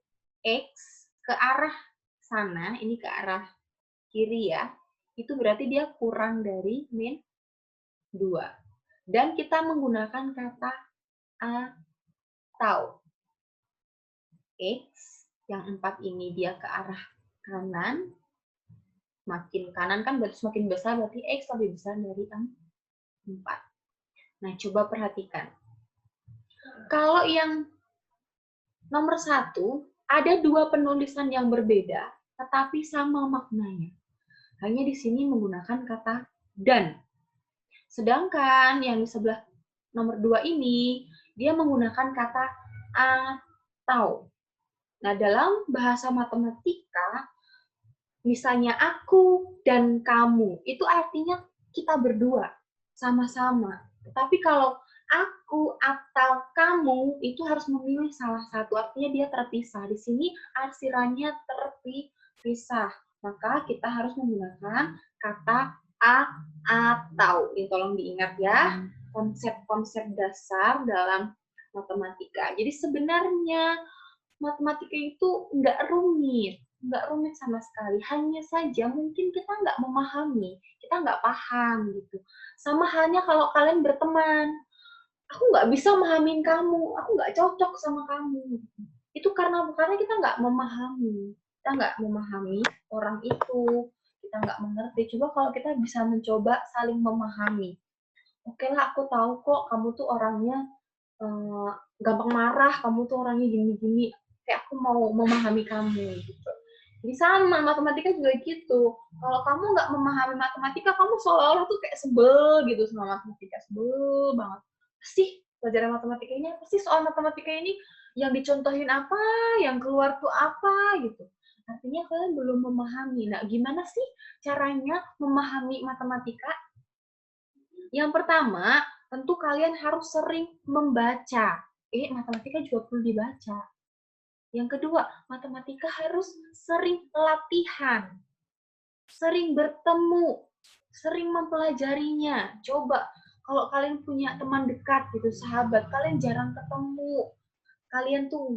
X ke arah sana, ini ke arah kiri ya, itu berarti dia kurang dari min 2. Dan kita menggunakan kata atau. X yang 4 ini dia ke arah kanan, makin kanan kan berarti semakin besar, berarti X lebih besar dari 4. Nah, coba perhatikan. Kalau yang nomor 1, ada 2 penulisan yang berbeda, tetapi sama maknanya. Hanya di sini menggunakan kata dan. Sedangkan yang di sebelah nomor 2 ini, dia menggunakan kata atau. Nah, dalam bahasa matematika, misalnya aku dan kamu, itu artinya kita berdua, sama-sama. Tapi kalau aku atau kamu, itu harus memilih salah satu. Artinya dia terpisah. Di sini arsirannya terpisah. Maka kita harus menggunakan kata atau. Ini tolong diingat ya, konsep-konsep dasar dalam matematika. Jadi sebenarnya matematika itu nggak rumit sama sekali. Hanya saja mungkin kita nggak memahami, kita nggak paham gitu. Sama halnya kalau kalian berteman, aku nggak bisa memahamin kamu, aku nggak cocok sama kamu. Itu karena kita nggak memahami, orang itu, kita nggak mengerti. Coba kalau kita bisa mencoba saling memahami. Oke lah, aku tahu kok kamu tuh orangnya gampang marah, kamu tuh orangnya gini-gini. Kayak aku mau memahami kamu gitu. Jadi sama, matematika juga gitu. Kalau kamu nggak memahami matematika, kamu seolah-olah tuh kayak sebel gitu sama matematika. Sebel banget. Pasti pelajaran matematika ini, pasti soal matematika ini yang dicontohin apa, yang keluar tuh apa gitu. artinya kalian belum memahami. Nah, gimana sih caranya memahami matematika? Yang pertama, tentu kalian harus sering membaca. Matematika juga perlu dibaca. Yang kedua, matematika harus sering latihan, sering bertemu, sering mempelajarinya. Coba, kalau kalian punya teman dekat gitu, sahabat, kalian jarang ketemu, kalian tuh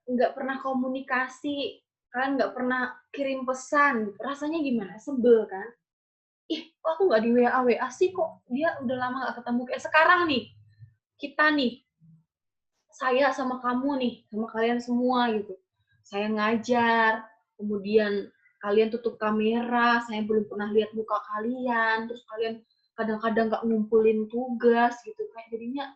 nggak pernah komunikasi, kalian nggak pernah kirim pesan, rasanya gimana? Sebel kan? Kok aku nggak di WA sih, kok dia udah lama nggak ketemu. Kayak sekarang nih, kita nih, saya sama kamu nih, sama kalian semua gitu. Saya ngajar, kemudian kalian tutup kamera, saya belum pernah lihat muka kalian, terus kalian kadang-kadang nggak ngumpulin tugas gitu, kayak jadinya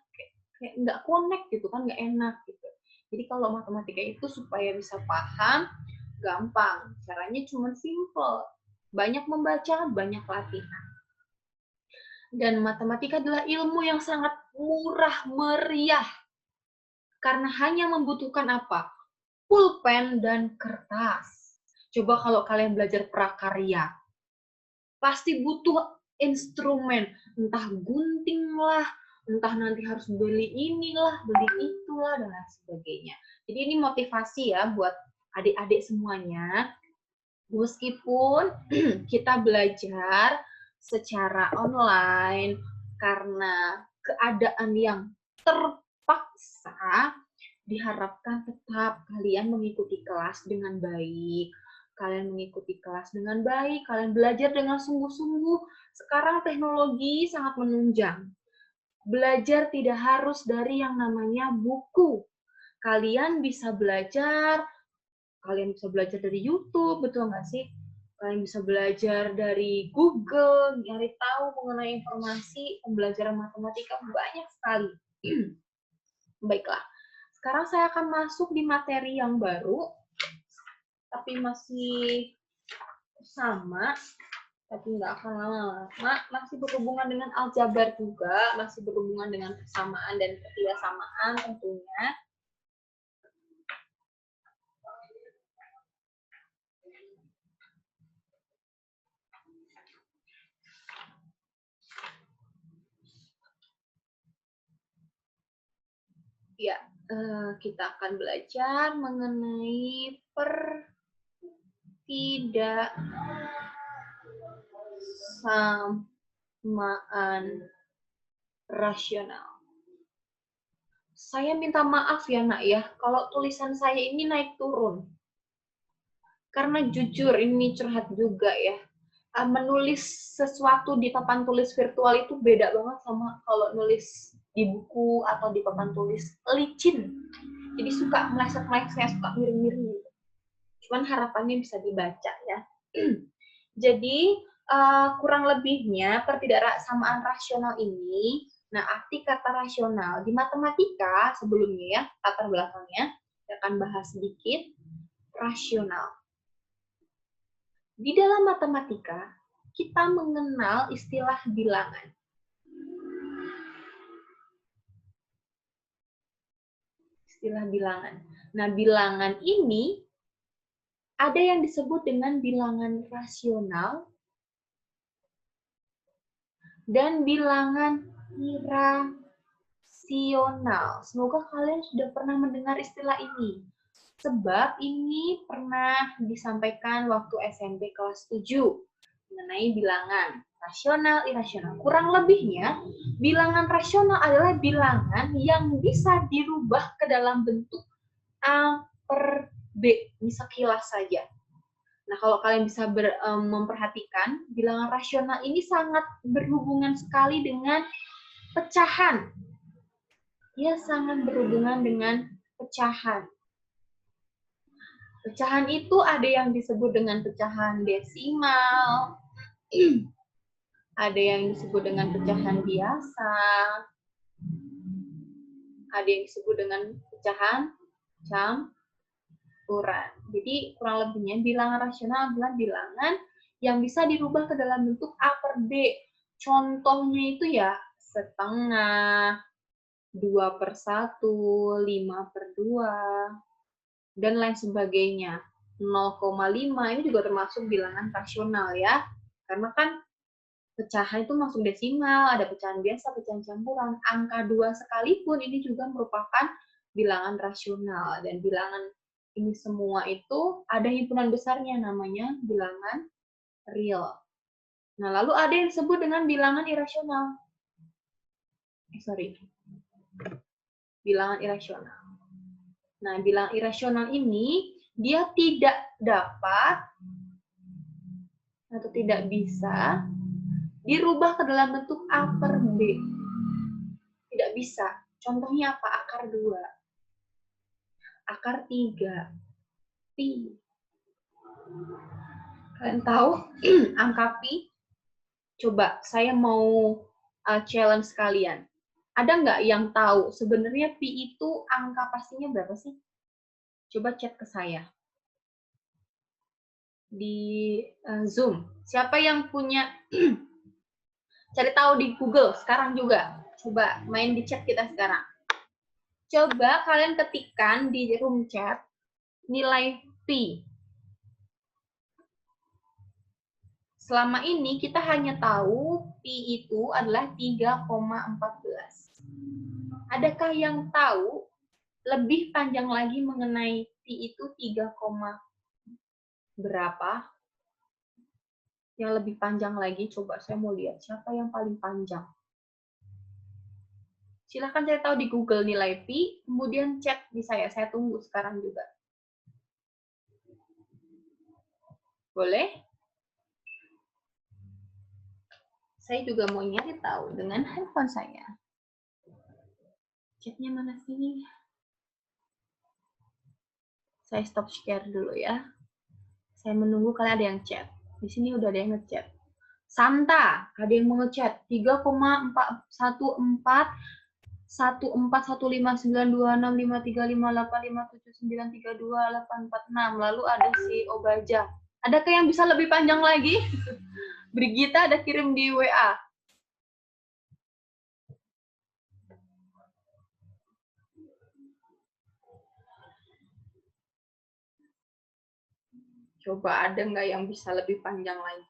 kayak nggak connect gitu kan, nggak enak gitu. Jadi kalau matematika itu supaya bisa paham, gampang. Caranya cuma simple. Banyak membaca, banyak latihan. Dan matematika adalah ilmu yang sangat murah meriah. Karena hanya membutuhkan apa? Pulpen dan kertas. Coba kalau kalian belajar prakarya. Pasti butuh instrumen. Entah gunting lah, entah nanti harus beli inilah, beli itulah, dan lain sebagainya. Jadi ini motivasi ya buat adik-adik semuanya. Meskipun kita belajar secara online karena keadaan yang terpaksa, diharapkan tetap kalian mengikuti kelas dengan baik. Kalian mengikuti kelas dengan baik, kalian belajar dengan sungguh-sungguh. Sekarang teknologi sangat menunjang. Belajar tidak harus dari yang namanya buku. Kalian bisa belajar dari YouTube, betul nggak sih? Kalian bisa belajar dari Google, nyari tahu mengenai informasi pembelajaran matematika banyak sekali. Baiklah, sekarang saya akan masuk di materi yang baru, tapi masih sama, tapi nggak akan lama-lama, masih berhubungan dengan aljabar juga, masih berhubungan dengan persamaan dan ketidaksamaan tentunya. Ya, kita akan belajar mengenai pertidaksamaan rasional. Saya minta maaf ya, Nak ya, kalau tulisan saya ini naik turun. Karena jujur, ini curhat juga ya. Menulis sesuatu di papan tulis virtual itu beda banget sama kalau nulis di buku atau di papan tulis, licin. Jadi suka meleset-meleset, suka miring-miring. Cuman harapannya bisa dibaca ya. Jadi kurang lebihnya pertidaksamaan rasional ini, nah arti kata rasional di matematika sebelumnya ya, latar belakangnya, saya akan bahas sedikit rasional. Di dalam matematika, kita mengenal istilah bilangan. Istilah bilangan. Nah, bilangan ini ada yang disebut dengan bilangan rasional dan bilangan irasional. Semoga kalian sudah pernah mendengar istilah ini. Sebab ini pernah disampaikan waktu SMP kelas 7 mengenai bilangan rasional, irasional. Kurang lebihnya, bilangan rasional adalah bilangan yang bisa dirubah ke dalam bentuk A per B. Ini sekilas saja. Nah, kalau kalian bisa memperhatikan, bilangan rasional ini sangat berhubungan sekali dengan pecahan. Ia sangat berhubungan dengan pecahan. Pecahan itu ada yang disebut dengan pecahan desimal, ada yang disebut dengan pecahan biasa, ada yang disebut dengan pecahan campuran. Jadi kurang lebihnya bilangan rasional adalah bilangan yang bisa dirubah ke dalam bentuk A per B. Contohnya itu ya setengah, 2/1, 5/2, dan lain sebagainya. 0,5 ini juga termasuk bilangan rasional ya. Karena kan pecahan itu masuk desimal, ada pecahan biasa, pecahan campuran. Angka 2 sekalipun ini juga merupakan bilangan rasional. Dan bilangan ini semua itu ada himpunan besarnya, namanya bilangan real. Nah, lalu ada yang disebut dengan bilangan irasional. Bilangan irasional. Nah, bilangan irasional ini dia tidak dapat atau tidak bisa dirubah ke dalam bentuk A per B. Tidak bisa. Contohnya apa? Akar 2. Akar 3. Pi. Kalian tahu angka pi? Coba, saya mau challenge kalian. Ada nggak yang tahu sebenarnya pi itu angka pastinya berapa sih? Coba chat ke saya. Di Zoom. Siapa yang punya cari tahu di Google sekarang juga. Coba main di chat kita sekarang. Coba kalian ketikkan di room chat nilai pi. Selama ini kita hanya tahu pi itu adalah 3,14. Adakah yang tahu lebih panjang lagi mengenai pi itu 3, berapa? Yang lebih panjang lagi, coba saya mau lihat siapa yang paling panjang. Silahkan cari tahu di Google nilai pi, kemudian chat di saya tunggu sekarang juga. Boleh? Saya juga mau nyari tahu dengan handphone saya. Chatnya mana sih? Saya stop share dulu ya. Saya menunggu kalian ada yang chat. Di sini udah ada yang ngechat. Santa, ada yang mau ngechat. 3,414,1459265353857932846. Lalu ada si Obaja. Adakah yang bisa lebih panjang lagi? Brigita ada kirim di WA. Coba ada nggak yang bisa lebih panjang lagi?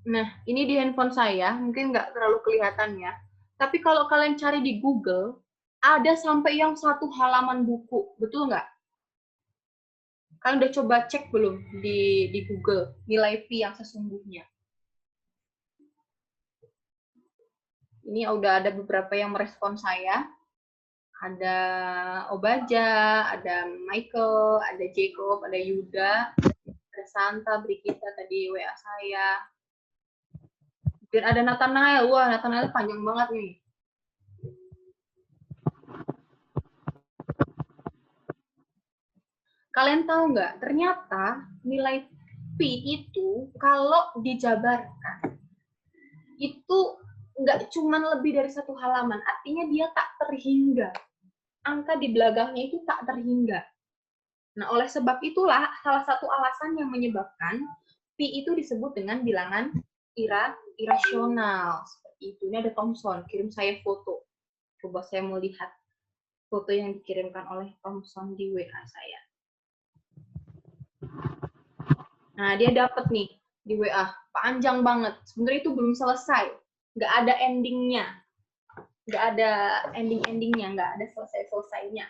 Nah, ini di handphone saya, mungkin nggak terlalu kelihatan ya. Tapi kalau kalian cari di Google, ada sampai yang 1 halaman buku, betul nggak? Kalian udah coba cek belum di Google nilai pi yang sesungguhnya? Ini udah ada beberapa yang merespon saya. Ada Obaja, ada Michael, ada Jacob, ada Yuda, ada Santa, Brigita tadi WA saya. Dan ada Nathanael. Wah, Nathanael panjang banget nih. Kalian tahu nggak? Ternyata nilai pi itu kalau dijabarkan itu nggak cuma lebih dari 1 halaman. Artinya dia tak terhingga. Angka di belakangnya itu tak terhingga. Nah, oleh sebab itulah salah satu alasan yang menyebabkan pi itu disebut dengan bilangan irasional. Seperti itu. Ini ada Thomson, kirim saya foto. Coba saya mau lihat foto yang dikirimkan oleh Thomson di WA saya. Nah, dia dapat nih di WA. Panjang banget. Sebenarnya itu belum selesai. Nggak ada endingnya. Nggak ada ending-endingnya. Nggak ada selesai-selesainya.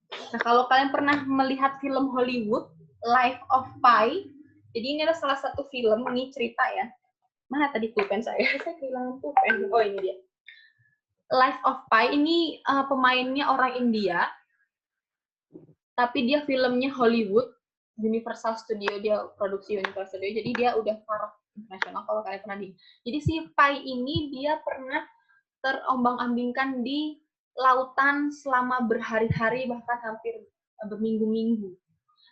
Nah, kalau kalian pernah melihat film Hollywood, Life of Pi, jadi ini adalah salah satu film, ini cerita ya. Mana tadi pulpen saya? Saya kehilangan pulpen. Oh, ini dia. Life of Pi ini pemainnya orang India, tapi dia filmnya Hollywood, Universal Studio, dia produksi Universal Studio, jadi dia udah taraf internasional kalau kalian pernah di. Jadi si Pi ini dia pernah terombang-ambingkan di lautan selama berhari-hari, bahkan hampir berminggu-minggu.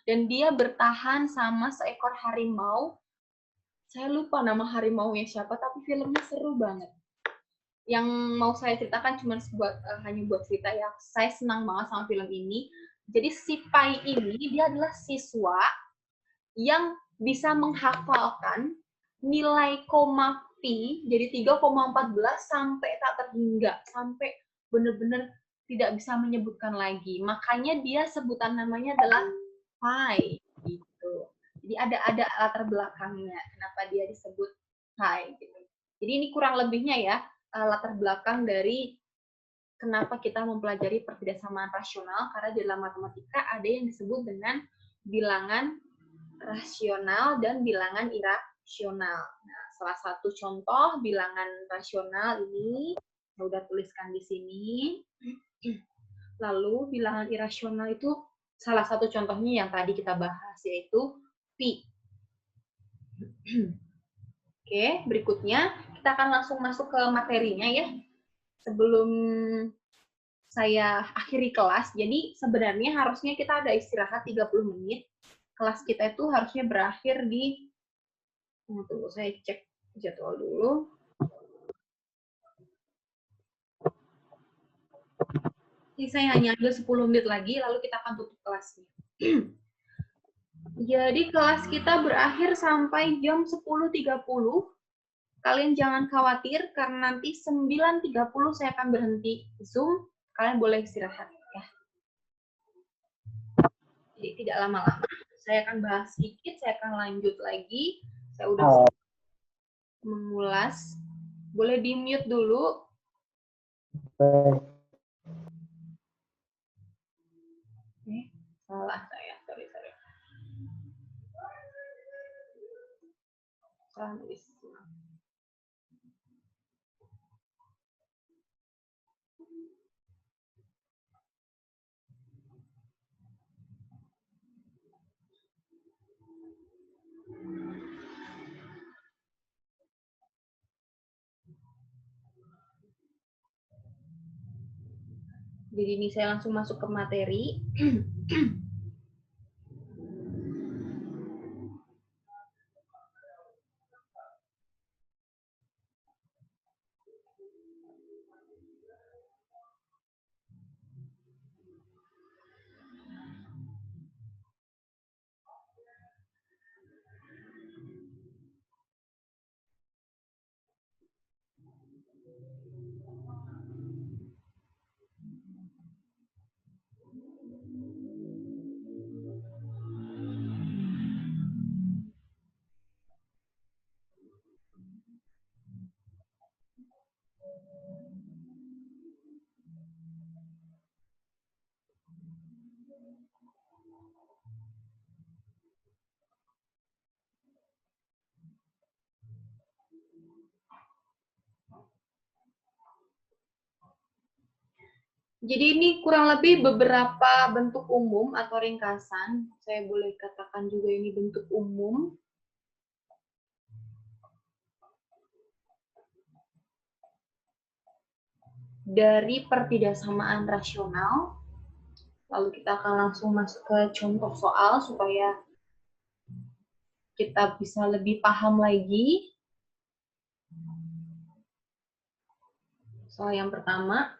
Dan dia bertahan sama seekor harimau Saya lupa nama harimaunya siapa, tapi filmnya seru banget. Yang mau saya ceritakan cuma hanya buat cerita ya. Saya senang banget sama film ini. Jadi si Pai ini dia adalah siswa yang bisa menghafalkan nilai koma pi jadi 3,14 sampai tak terhingga, sampai benar-benar tidak bisa menyebutkan lagi. Makanya dia sebutan namanya adalah pi gitu. Jadi ada latar belakangnya kenapa dia disebut pi gitu. Jadi ini kurang lebihnya ya latar belakang dari kenapa kita mempelajari pertidasamaan rasional, karena di dalam matematika ada yang disebut dengan bilangan rasional dan bilangan irasional. Nah, salah satu contoh bilangan rasional ini saya udah tuliskan di sini. Lalu bilangan irasional itu salah satu contohnya yang tadi kita bahas, yaitu pi. Oke, berikutnya kita akan langsung masuk ke materinya ya. Sebelum saya akhiri kelas, jadi sebenarnya harusnya kita ada istirahat 30 menit. Kelas kita itu harusnya berakhir di, tunggu saya cek jadwal dulu. Jadi saya hanya ambil 10 menit lagi, lalu kita akan tutup kelasnya. Jadi kelas kita berakhir sampai jam 10.30. Kalian jangan khawatir, karena nanti 9.30 saya akan berhenti Zoom. Kalian boleh istirahat ya. Jadi tidak lama-lama. Saya akan bahas sedikit, saya akan lanjut lagi. Saya udah mengulas. Boleh di-mute dulu. Salah saya, sorry. Salah nulis. Jadi ini saya langsung masuk ke materi. Jadi ini kurang lebih beberapa bentuk umum atau ringkasan. Saya boleh katakan juga ini bentuk umum. Dari pertidasamaan rasional. Lalu kita akan langsung masuk ke contoh soal supaya kita bisa lebih paham lagi. Soal yang pertama.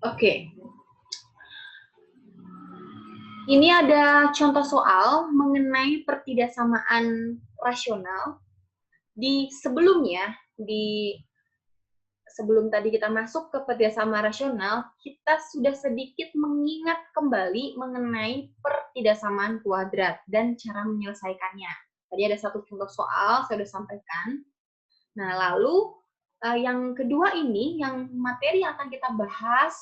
Oke. Ini ada contoh soal mengenai pertidaksamaan rasional. Sebelum tadi kita masuk ke pertidaksamaan rasional, kita sudah sedikit mengingat kembali mengenai pertidaksamaan kuadrat dan cara menyelesaikannya. Tadi ada satu contoh soal, saya sudah sampaikan. Nah, lalu yang kedua ini, yang materi yang akan kita bahas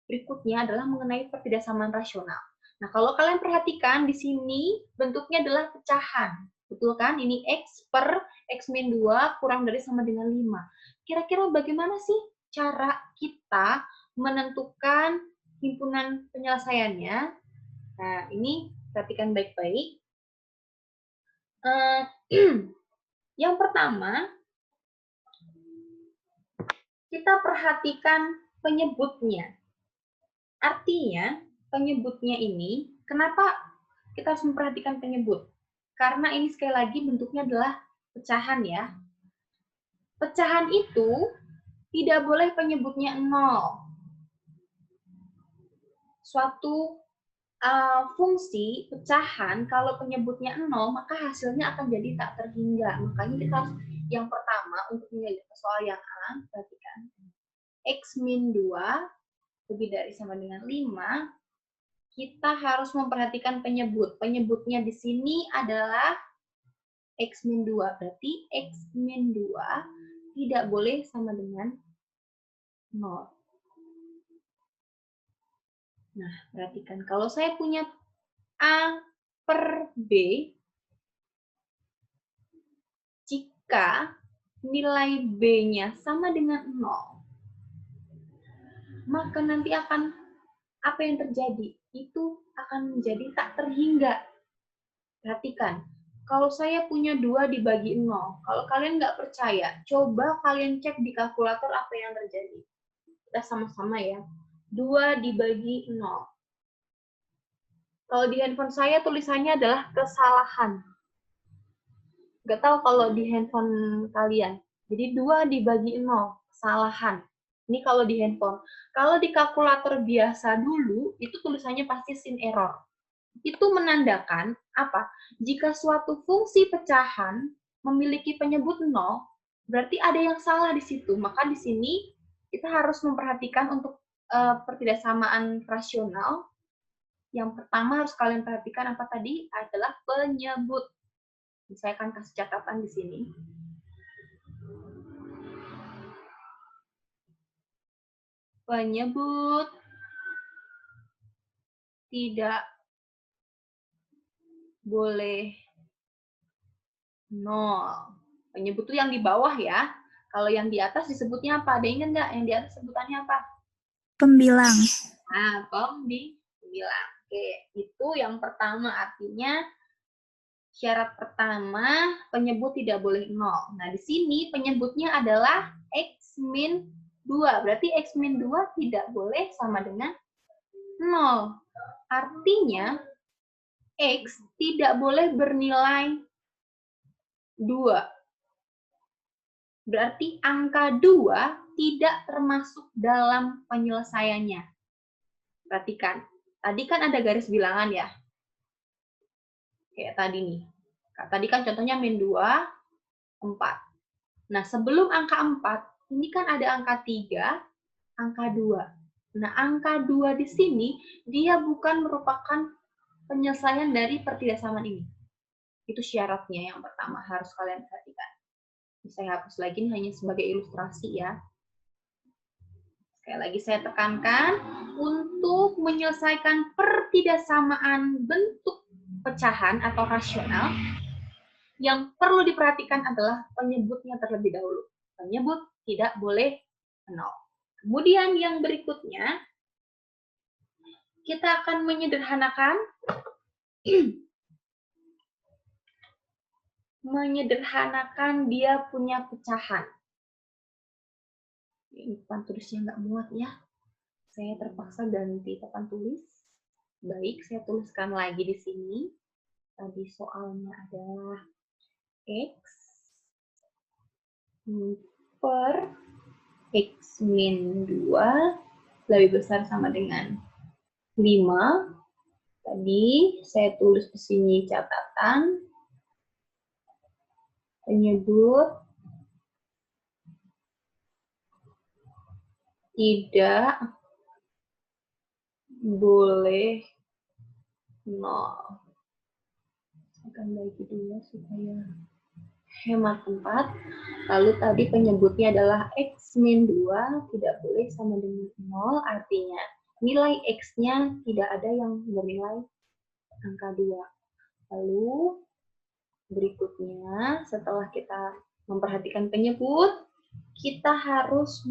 berikutnya adalah mengenai pertidaksamaan rasional. Nah, kalau kalian perhatikan di sini bentuknya adalah pecahan. Betul kan? Ini X per X-2 kurang dari sama dengan 5. Kira-kira bagaimana sih cara kita menentukan himpunan penyelesaiannya? Nah, ini perhatikan baik-baik. Yang pertama, kita perhatikan penyebutnya. Artinya, penyebutnya ini, kenapa kita harus memperhatikan penyebut? Karena ini sekali lagi bentuknya adalah pecahan ya. Pecahan itu tidak boleh penyebutnya 0. Suatu fungsi pecahan, kalau penyebutnya 0, maka hasilnya akan jadi tak terhingga. Makanya kita harus, yang pertama, untuk menyelesaikan soal yang A, perhatikan. X-2 lebih dari sama dengan 5, kita harus memperhatikan penyebut. Penyebutnya di sini adalah X-2. Berarti X-2 tidak boleh sama dengan 0. Nah, perhatikan. Kalau saya punya A per B, jika nilai B-nya sama dengan 0, maka nanti akan apa yang terjadi? Itu akan menjadi tak terhingga. Perhatikan, kalau saya punya 2 dibagi 0, kalau kalian nggak percaya, coba kalian cek di kalkulator apa yang terjadi. Kita sama-sama ya. 2 dibagi 0. Kalau di handphone saya tulisannya adalah kesalahan. Nggak tahu kalau di handphone kalian. Jadi 2 dibagi 0, kesalahan. Ini kalau di handphone. Kalau di kalkulator biasa dulu, itu tulisannya pasti sin error. Itu menandakan apa? Jika suatu fungsi pecahan memiliki penyebut 0, berarti ada yang salah di situ. Maka di sini kita harus memperhatikan untuk pertidaksamaan rasional. Yang pertama harus kalian perhatikan apa tadi? Adalah penyebut. Saya akan kasih catatan di sini. Penyebut tidak boleh 0. Penyebut itu yang di bawah ya. Kalau yang di atas disebutnya apa? Ada ingat nggak? Yang di atas sebutannya apa? Pembilang. Nah, pembilang. Oke, itu yang pertama. Artinya syarat pertama, penyebut tidak boleh 0. Nah, di sini penyebutnya adalah X-2. Berarti X-2 tidak boleh sama dengan 0. Artinya, X tidak boleh bernilai 2. Berarti angka 2 tidak termasuk dalam penyelesaiannya. Perhatikan, tadi kan ada garis bilangan ya. Kayak tadi nih. Tadi kan contohnya min 2, 4. Nah, sebelum angka 4, ini kan ada angka 3, angka 2. Nah, angka 2 di sini, dia bukan merupakan penyelesaian dari pertidaksamaan ini. Itu syaratnya yang pertama harus kalian perhatikan. Saya hapus lagi, ini hanya sebagai ilustrasi ya. Sekali lagi saya tekankan, untuk menyelesaikan pertidaksamaan bentuk pecahan atau rasional, yang perlu diperhatikan adalah penyebutnya terlebih dahulu. Penyebut tidak boleh 0. Kemudian yang berikutnya, kita akan menyederhanakan dia punya pecahan. Ini papan tulisnya nggak muat ya. Saya terpaksa ganti papan tulis. Baik, saya tuliskan lagi di sini. Tadi soalnya adalah X per X-2 lebih besar sama dengan 5. Tadi saya tulis di sini catatan penyebut tidak boleh 0. Akan bagi dulu supaya hemat tempat. Lalu tadi penyebutnya adalah X min 2 tidak boleh sama dengan 0, artinya nilai X-nya tidak ada yang bernilai angka 2. Lalu berikutnya, setelah kita memperhatikan penyebut, kita harus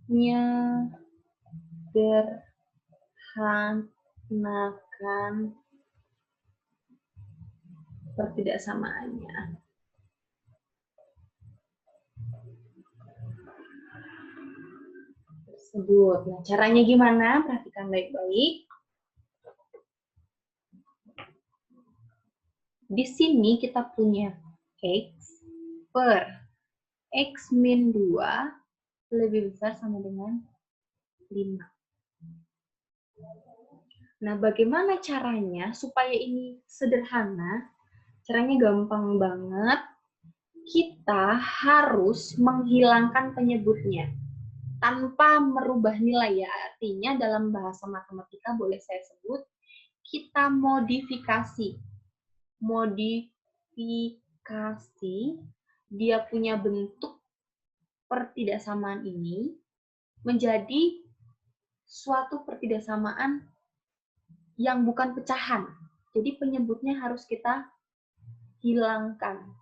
menyederhanakan pertidaksamaannya. Nah, caranya gimana? Perhatikan baik-baik. Di sini kita punya X per X min 2 lebih besar sama dengan 5. Nah, bagaimana caranya supaya ini sederhana? Caranya gampang banget. Kita harus menghilangkan penyebutnya tanpa merubah nilai ya. Artinya dalam bahasa matematika boleh saya sebut, kita modifikasi. Dia punya bentuk pertidaksamaan ini menjadi suatu pertidaksamaan yang bukan pecahan. Jadi penyebutnya harus kita hilangkan.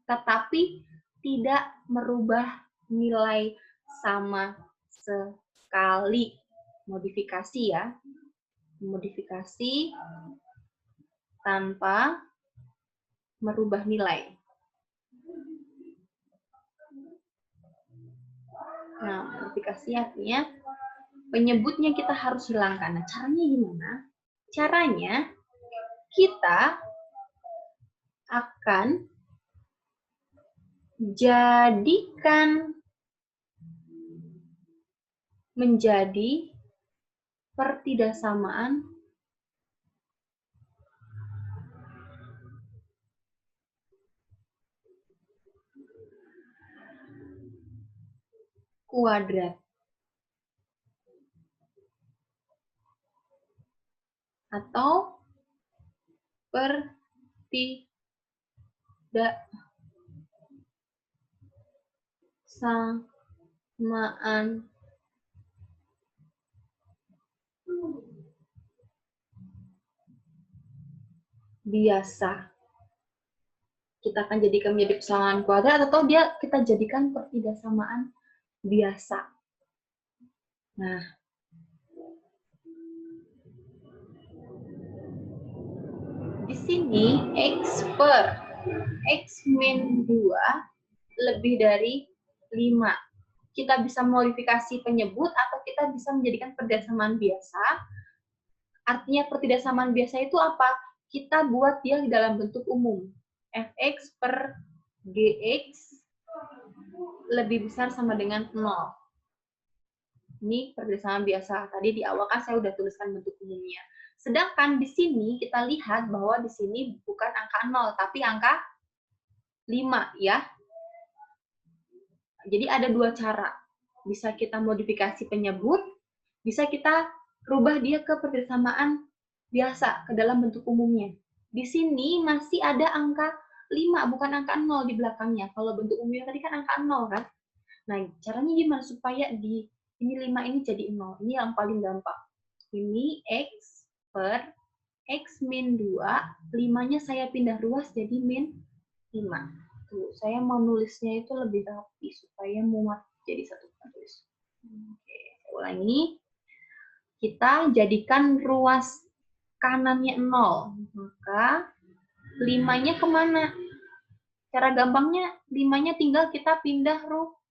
Tetapi tidak merubah nilai sama sekali. Modifikasi ya. Modifikasi tanpa merubah nilai. Nah, modifikasi artinya penyebutnya kita harus hilangkan. Nah, caranya gimana? Caranya kita akan jadikan menjadi pertidaksamaan kuadrat atau pertidaksamaan biasa. Kita akan jadikan menjadi persamaan kuadrat atau kita jadikan pertidaksamaan biasa. Nah, di sini X per X min 2 lebih dari 5. Kita bisa modifikasi penyebut atau kita bisa menjadikan pertidaksamaan biasa. Artinya pertidaksamaan biasa itu apa? Kita buat dia di dalam bentuk umum. Fx per Gx lebih besar sama dengan 0. Ini pertidaksamaan biasa. Tadi di awal kan saya udah tuliskan bentuk umumnya. Sedangkan di sini kita lihat bahwa di sini bukan angka 0, tapi angka 5 ya. Jadi ada dua cara. Bisa kita modifikasi penyebut, bisa kita rubah dia ke pertidaksamaan biasa, ke dalam bentuk umumnya. Di sini masih ada angka 5, bukan angka 0 di belakangnya. Kalau bentuk umumnya tadi kan angka 0 kan. Nah, caranya gimana supaya ini 5 ini jadi 0? Ini yang paling gampang. Ini X per X min 2, 5-nya saya pindah ruas jadi min 5. Tuh, saya mau nulisnya itu lebih rapi supaya muat jadi satu garis. Oke, saya ulangi. Kita jadikan ruas kanannya 0. Maka 5-nya kemana? Cara gampangnya 5-nya tinggal kita pindah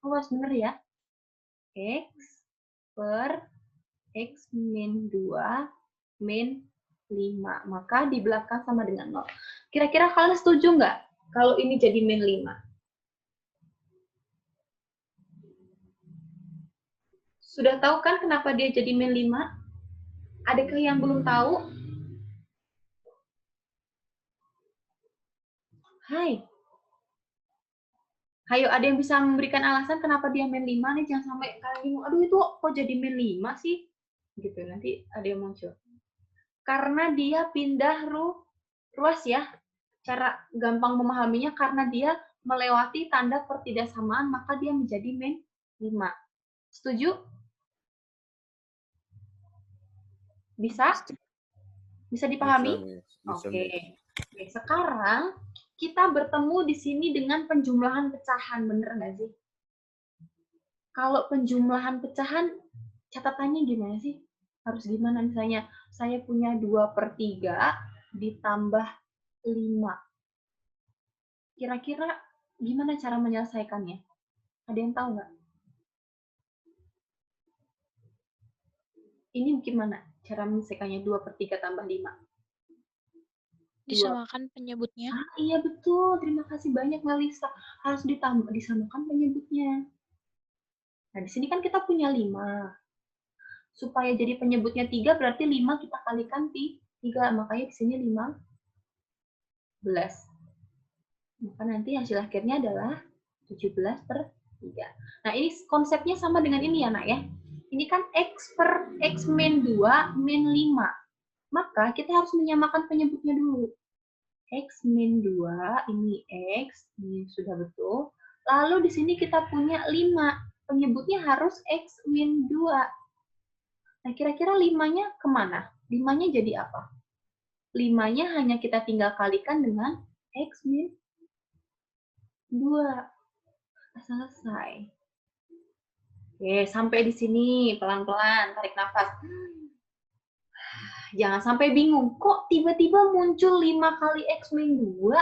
ruas, bener ya? X per X min 2 min 5. Maka di belakang sama dengan 0. Kira-kira kalian setuju nggak kalau ini jadi min 5? Sudah tahu kan kenapa dia jadi min 5? Adakah yang belum tahu? Hai. Hayo, ada yang bisa memberikan alasan kenapa dia min 5 nih? Jangan sampai kalian bingung, aduh itu kok jadi min 5 sih? Gitu, nanti ada yang muncul. Karena dia pindah ruas ya. Cara gampang memahaminya karena dia melewati tanda pertidaksamaan, maka dia menjadi min 5. Setuju? Bisa? Bisa dipahami? Bisa, Oke. Miss. Oke, sekarang kita bertemu di sini dengan penjumlahan pecahan, bener nggak sih? Kalau penjumlahan pecahan, catatannya gimana sih? Harus gimana? Misalnya, saya punya 2/3 ditambah 5. Kira-kira gimana cara menyelesaikannya? Ada yang tahu nggak? Ini gimana cara menyelesaikannya 2/3 tambah 5? Disamakan penyebutnya. Iya betul, terima kasih banyak Melisa. Harus disamakan penyebutnya. Nah, di sini kan kita punya 5. Supaya jadi penyebutnya 3, berarti 5 kita kalikan 3. Makanya di sini 15. Maka nanti hasil akhirnya adalah 17/3. Nah, ini konsepnya sama dengan ini ya, Nak ya. Ini kan X min 2 min 5. Maka kita harus menyamakan penyebutnya dulu. X min 2, ini X, ini sudah betul. Lalu di sini kita punya 5. Penyebutnya harus X min 2. Nah, kira-kira 5-nya kemana? 5-nya jadi apa? 5-nya hanya kita tinggal kalikan dengan X min 2. Selesai. Oke, sampai di sini. Pelan-pelan, tarik nafas. Jangan sampai bingung. Kok tiba-tiba muncul 5 kali X min 2?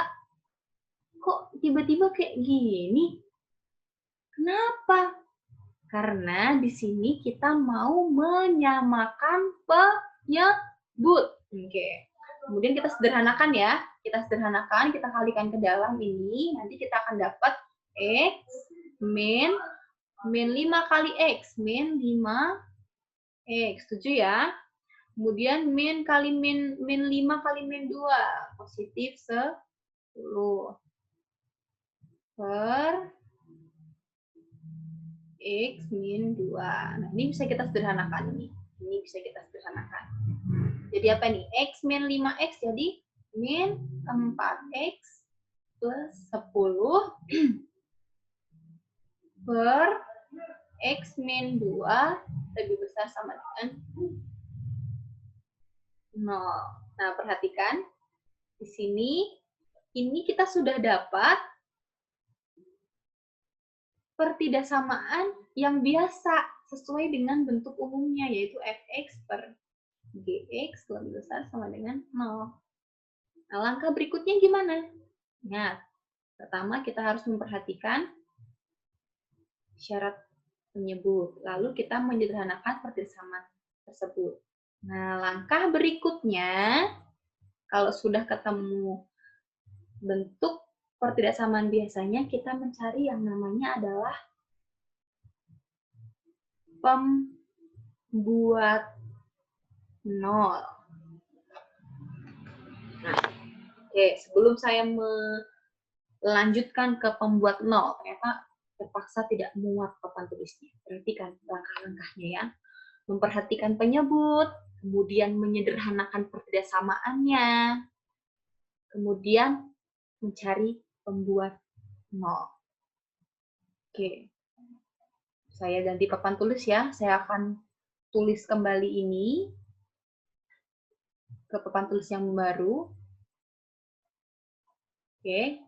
Kok tiba-tiba kayak gini? Kenapa? Karena di sini kita mau menyamakan penyebut. Oke. Kemudian kita sederhanakan ya. Kita sederhanakan, kita kalikan ke dalam ini. Nanti kita akan dapat X min 5 kali X. Min 5X. Setuju ya? Kemudian min 5 kali min 2. Positif 10. Per X min 2. Nah, ini bisa kita sederhanakan ini. Ini bisa kita sederhanakan. Jadi apa nih? X min 5X jadi min 4X plus 10 per X min 2 lebih besar sama dengan 0. Nah, perhatikan. Di sini, ini kita sudah dapat pertidaksamaan yang biasa sesuai dengan bentuk umumnya, yaitu fx per gx lebih besar sama dengan 0. Nah, langkah berikutnya gimana? Ingat, pertama kita harus memperhatikan syarat penyebut, lalu kita menyederhanakan pertidaksamaan tersebut. Nah, langkah berikutnya, kalau sudah ketemu bentuk pertidaksamaan biasanya, kita mencari yang namanya adalah pembuat 0. Nah, oke, sebelum saya melanjutkan ke pembuat 0, ternyata terpaksa tidak muat papan tulisnya. Perhatikan langkah-langkahnya ya. Memperhatikan penyebut, kemudian menyederhanakan pertidaksamaannya, kemudian mencari pembuat 0. Oke. Saya ganti papan tulis ya. Saya akan tulis kembali ini ke papan tulis yang baru. Oke.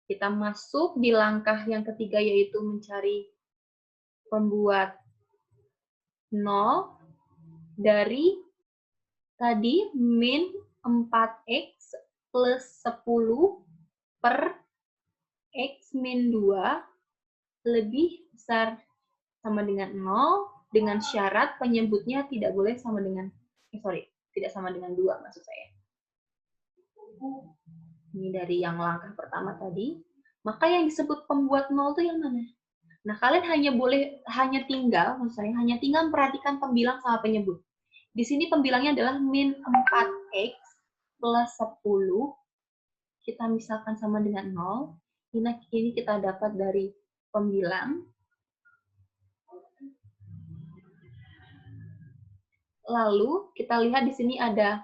Kita masuk di langkah yang ketiga, yaitu mencari pembuat 0 dari tadi min 4x plus 10 per x min 2 lebih besar sama dengan 0 dengan syarat penyebutnya tidak boleh sama dengan, tidak sama dengan 2 maksud saya. Ini dari yang langkah pertama tadi. Maka yang disebut pembuat 0 itu yang mana? Nah, kalian hanya tinggal memperhatikan pembilang sama penyebut. Di sini pembilangnya adalah min 4x plus 10. Kita misalkan sama dengan 0. Ini kita dapat dari pembilang. Lalu kita lihat di sini ada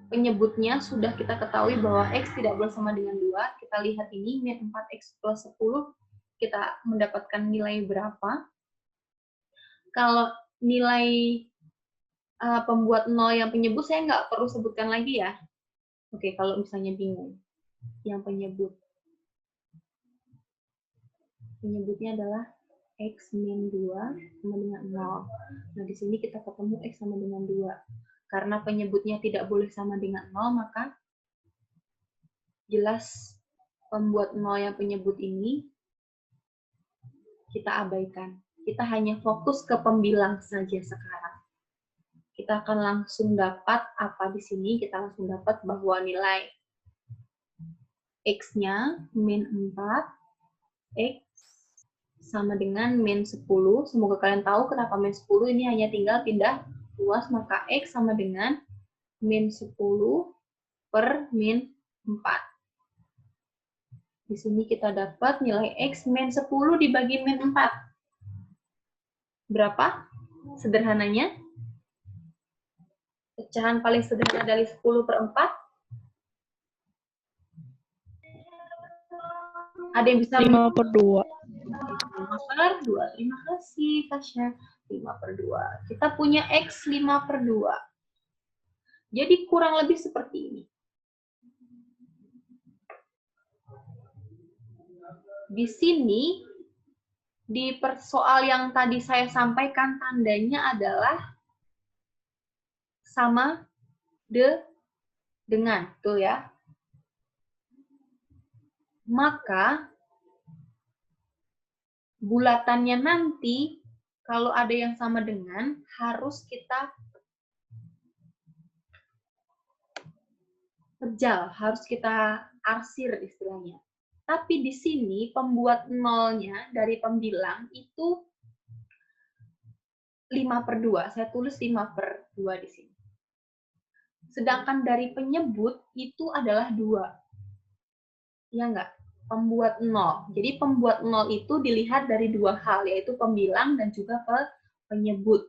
penyebutnya, sudah kita ketahui bahwa X tidak boleh sama dengan 2. Kita lihat ini, min 4X plus 10, kita mendapatkan nilai berapa. Kalau nilai pembuat 0 yang penyebut, saya nggak perlu sebutkan lagi ya. Oke, kalau misalnya bingung. Yang penyebut. Penyebutnya adalah X min 2 sama dengan 0. Nah, di sini kita ketemu X sama dengan 2. Karena penyebutnya tidak boleh sama dengan 0, maka jelas pembuat 0 yang penyebut ini kita abaikan. Kita hanya fokus ke pembilang saja sekarang. Kita akan langsung dapat apa di sini? Kita langsung dapat bahwa nilai X-nya min 4, X sama dengan min 10. Semoga kalian tahu kenapa min 10, ini hanya tinggal pindah ruas, maka X sama dengan min 10 per min 4. Di sini kita dapat nilai X min 10 dibagi min 4. Berapa? Sederhananya. Pecahan paling sederhana dari 10 per 4. Ada yang bisa 5 per 2. 5 per 2. Terima kasih, Tasya. 5 per 2. Kita punya X 5 per 2. Jadi kurang lebih seperti ini. Di sini, di soal yang tadi saya sampaikan, tandanya adalah sama dengan, tuh ya. Maka, bulatannya nanti, kalau ada yang sama dengan, harus kita pejal, harus kita arsir istilahnya. Tapi di sini pembuat nolnya dari pembilang itu 5 per 2. Saya tulis 5 per 2 di sini. Sedangkan dari penyebut itu adalah 2. Ya enggak? Pembuat 0. Jadi pembuat 0 itu dilihat dari dua hal, yaitu pembilang dan juga penyebut.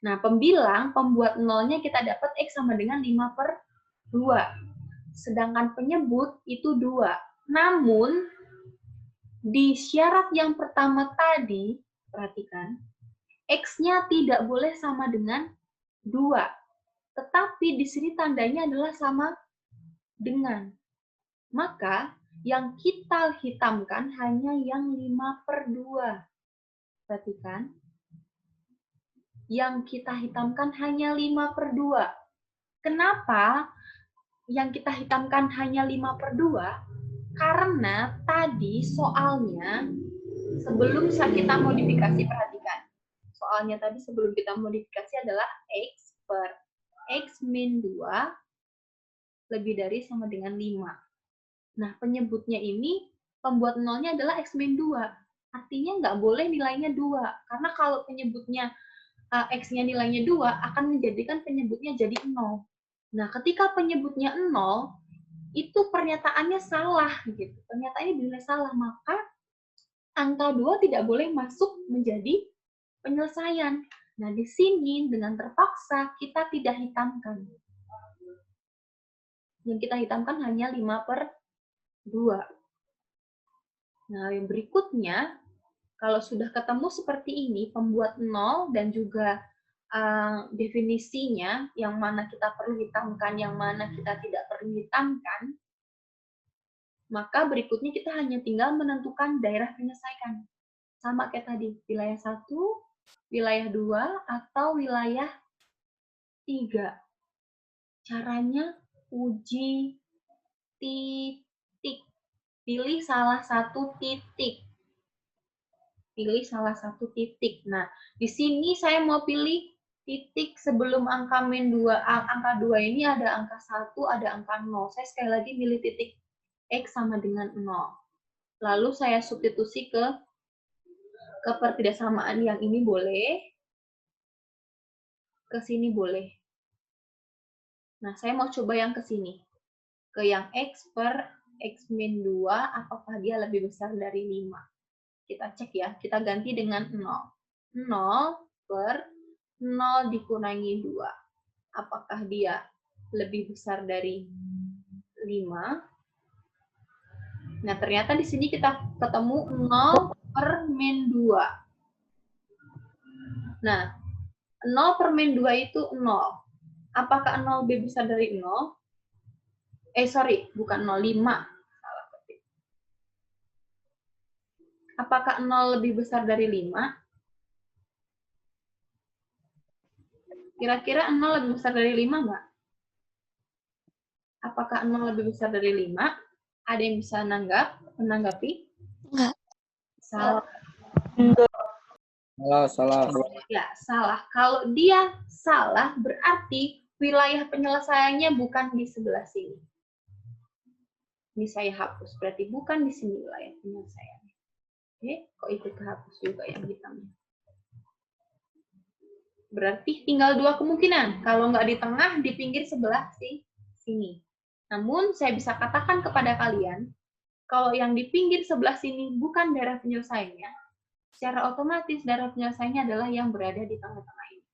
Nah, pembilang, pembuat 0-nya kita dapat X sama dengan 5 per 2. Sedangkan penyebut itu 2. Namun, di syarat yang pertama tadi, perhatikan, X-nya tidak boleh sama dengan 2. Tetapi di sini tandanya adalah sama dengan. Maka, yang kita hitamkan hanya yang 5 per 2. Perhatikan. Yang kita hitamkan hanya 5 per 2. Kenapa yang kita hitamkan hanya 5 per 2? Karena tadi soalnya, sebelum kita modifikasi, perhatikan. Soalnya tadi sebelum kita modifikasi adalah X per X min 2 lebih dari sama dengan 5. Nah, penyebutnya ini, pembuat nolnya adalah X min 2. Artinya nggak boleh nilainya 2. Karena kalau penyebutnya X-nya nilainya 2, akan menjadikan penyebutnya jadi 0. Nah, ketika penyebutnya 0, itu pernyataannya salah. Gitu. Pernyataannya dinilai salah, maka angka 2 tidak boleh masuk menjadi penyelesaian. Nah, di sini dengan terpaksa kita tidak hitamkan. Yang kita hitamkan hanya 5 per 2. Nah, yang berikutnya, kalau sudah ketemu seperti ini, pembuat 0 dan juga definisinya, yang mana kita perlu hitamkan, yang mana kita tidak perlu hitamkan, maka berikutnya kita hanya tinggal menentukan daerah penyelesaian. Sama kayak tadi, wilayah 1, wilayah 2, atau wilayah 3. Caranya uji titik. Pilih salah satu titik. Pilih salah satu titik. Nah, di sini saya mau pilih titik sebelum angka min 2, angka 2 ini ada angka 1, ada angka 0. Saya sekali lagi milih titik X sama dengan 0. Lalu saya substitusi ke pertidaksamaan yang ini boleh, ke sini boleh. Nah, saya mau coba yang ke sini. Ke yang X per X min 2, apakah dia lebih besar dari 5? Kita cek ya, kita ganti dengan 0. 0 per 0 dikurangi 2. Apakah dia lebih besar dari 5? Nah, ternyata di sini kita ketemu 0 per min 2. Nah, 0 per min 2 itu 0. Apakah 0 lebih besar dari 0? Bukan 0, 5. Salah ketik. Apakah 0 lebih besar dari 5? Kira-kira 0 lebih besar dari 5 nggak? Apakah 0 lebih besar dari 5? Ada yang bisa menanggapi? Enggak. Salah. Salah. Ya, salah. Kalau dia salah, berarti wilayah penyelesaiannya bukan di sebelah sini. Ini saya hapus, berarti bukan di sini wilayah penyelesaiannya. Oke, kok ikut kehapus juga yang hitamnya. Berarti tinggal 2 kemungkinan. Kalau nggak di tengah, di pinggir sebelah sini. Namun, saya bisa katakan kepada kalian, kalau yang di pinggir sebelah sini bukan daerah penyelesaiannya, secara otomatis daerah penyelesaiannya adalah yang berada di tengah-tengah ini.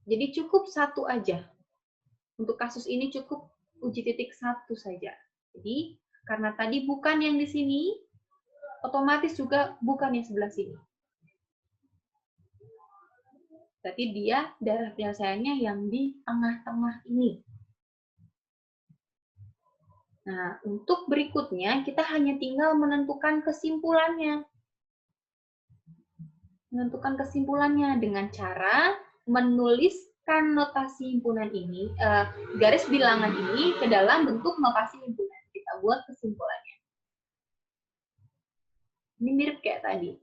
Jadi cukup 1 aja. Untuk kasus ini cukup uji titik 1 saja. Jadi, karena tadi bukan yang di sini, otomatis juga bukan yang sebelah sini. Berarti dia daerah penyelesaiannya yang di tengah-tengah ini. Nah, untuk berikutnya, kita hanya tinggal menentukan kesimpulannya. Menentukan kesimpulannya dengan cara menuliskan notasi himpunan ini, garis bilangan ini ke dalam bentuk notasi himpunan. Kita buat kesimpulannya. Ini mirip kayak tadi.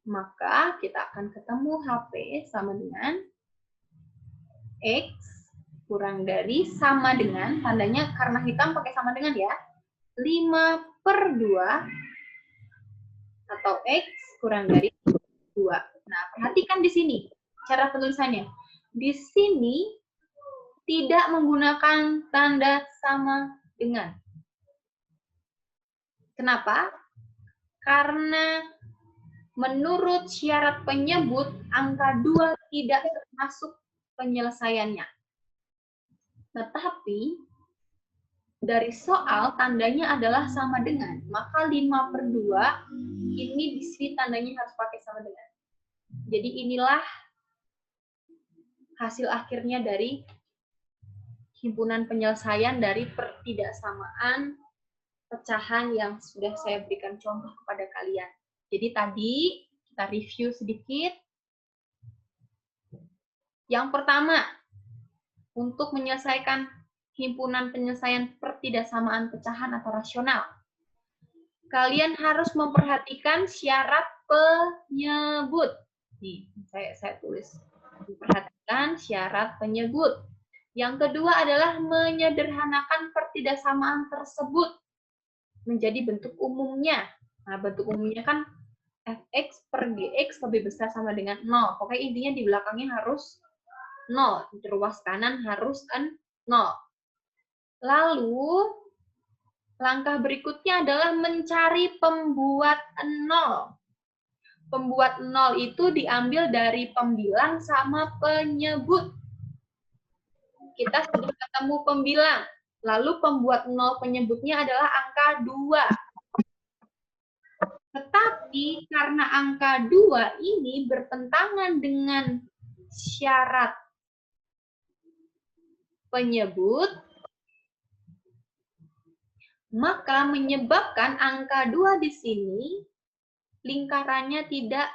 Maka kita akan ketemu HP sama dengan X kurang dari sama dengan, tandanya karena hitam pakai sama dengan ya, 5/2 atau X kurang dari 2. Nah, perhatikan di sini cara penulisannya. Di sini tidak menggunakan tanda sama dengan. Kenapa? Karena menurut syarat penyebut, angka 2 tidak termasuk penyelesaiannya. Tetapi, dari soal tandanya adalah sama dengan. Maka 5/2 ini di sini tandanya harus pakai sama dengan. Jadi inilah hasil akhirnya dari himpunan penyelesaian dari pertidaksamaan pecahan yang sudah saya berikan contoh kepada kalian. Jadi tadi kita review sedikit. Yang pertama, untuk menyelesaikan himpunan penyelesaian pertidaksamaan pecahan atau rasional, kalian harus memperhatikan syarat penyebut. Nih, saya tulis. Perhatikan syarat penyebut. Yang kedua adalah menyederhanakan pertidaksamaan tersebut menjadi bentuk umumnya. Nah, bentuk umumnya kan fx per gx lebih besar sama dengan 0. Pokoknya intinya di belakangnya harus 0. Ruas kanan harus 0. Lalu, langkah berikutnya adalah mencari pembuat 0. Pembuat 0 itu diambil dari pembilang sama penyebut. Kita sudah ketemu pembilang. Lalu pembuat 0 penyebutnya adalah angka 2. Tetapi karena angka 2 ini bertentangan dengan syarat penyebut, maka menyebabkan angka 2 di sini lingkarannya tidak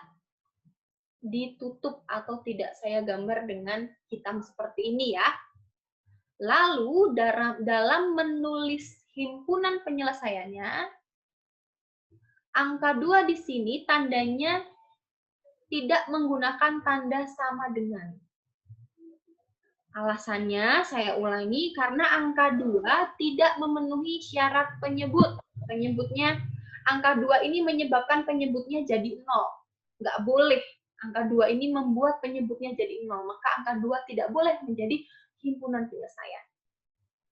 ditutup atau tidak saya gambar dengan hitam seperti ini ya. Lalu dalam menulis himpunan penyelesaiannya, Angka 2 di sini tandanya tidak menggunakan tanda sama dengan. Alasannya, saya ulangi, karena angka 2 tidak memenuhi syarat penyebut. Penyebutnya, angka 2 ini menyebabkan penyebutnya jadi 0. Nggak boleh. Angka 2 ini membuat penyebutnya jadi 0. Maka angka 2 tidak boleh menjadi himpunan penyelesaian.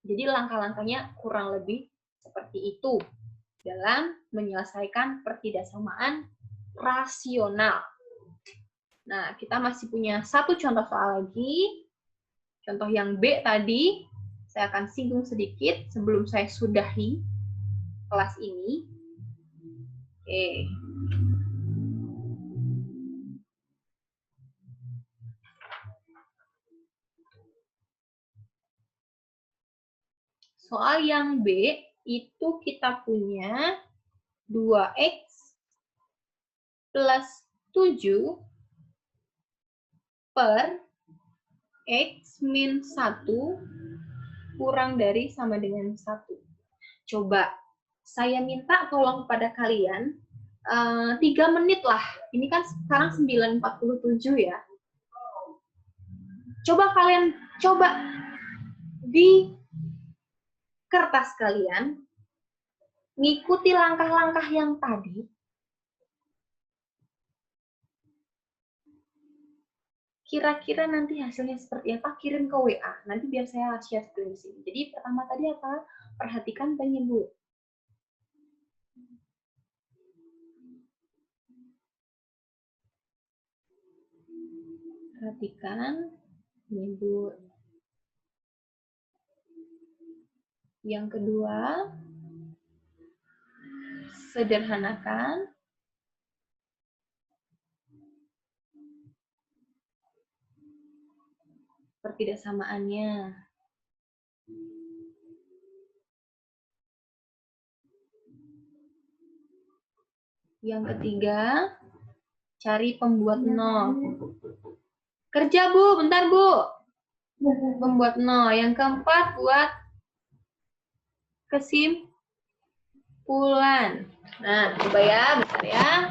Jadi langkah-langkahnya kurang lebih seperti itu dalam menyelesaikan pertidaksamaan rasional. Nah, kita masih punya satu contoh soal lagi. Contoh yang B tadi, saya akan singgung sedikit sebelum saya sudahi kelas ini. Oke. Soal yang B, itu kita punya 2x plus 7 per x min 1 kurang dari sama dengan 1. Coba, saya minta tolong kepada kalian 3 menit lah. Ini kan sekarang 9.47 ya. Coba kalian, di kertas kalian, ngikuti langkah-langkah yang tadi. Kira-kira nanti hasilnya seperti apa? Kirim ke WA. Nanti biar saya share screen di sini. Jadi pertama tadi apa? Perhatikan penyebut. Perhatikan penyebut. Yang kedua, sederhanakan pertidaksamaannya. Yang ketiga, cari pembuat 0. Kerja, Bu. Bentar, Bu. Pembuat 0. Yang keempat, buat kesimpulan. Nah, coba ya, bentar ya.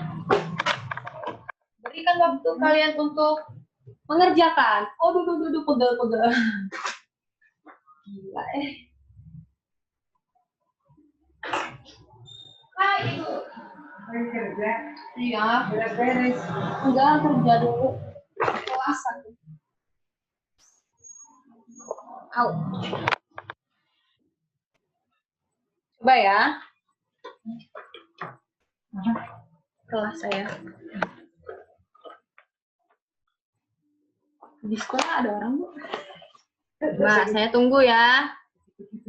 Berikan waktu kalian untuk mengerjakan. Oh, duduk, pegel. Gila, Hai, Ibu. Kerja, Iya. beres-beres. Enggak, kerja dulu. Puasa. Au. Coba ya. Kelas saya. Di sekolah ada orang, Bu? Mbak, saya tunggu ya. Begitu,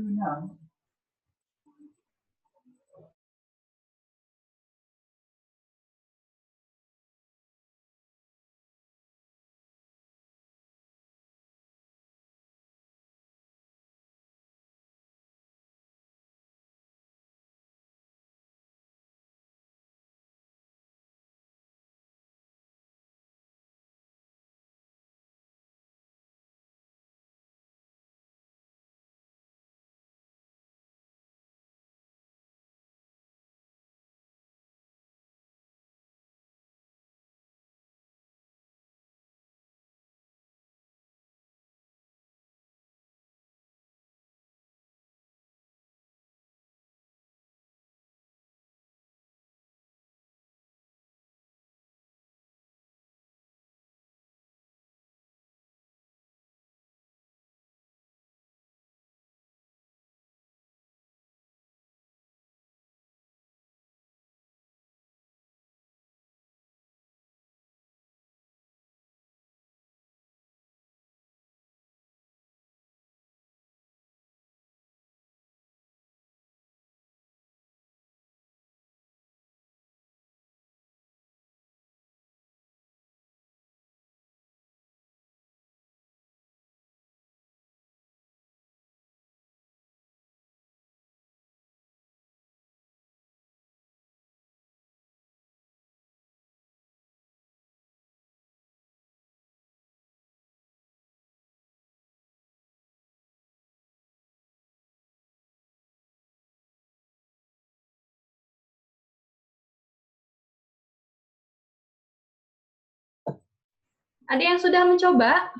Ada yang sudah mencoba?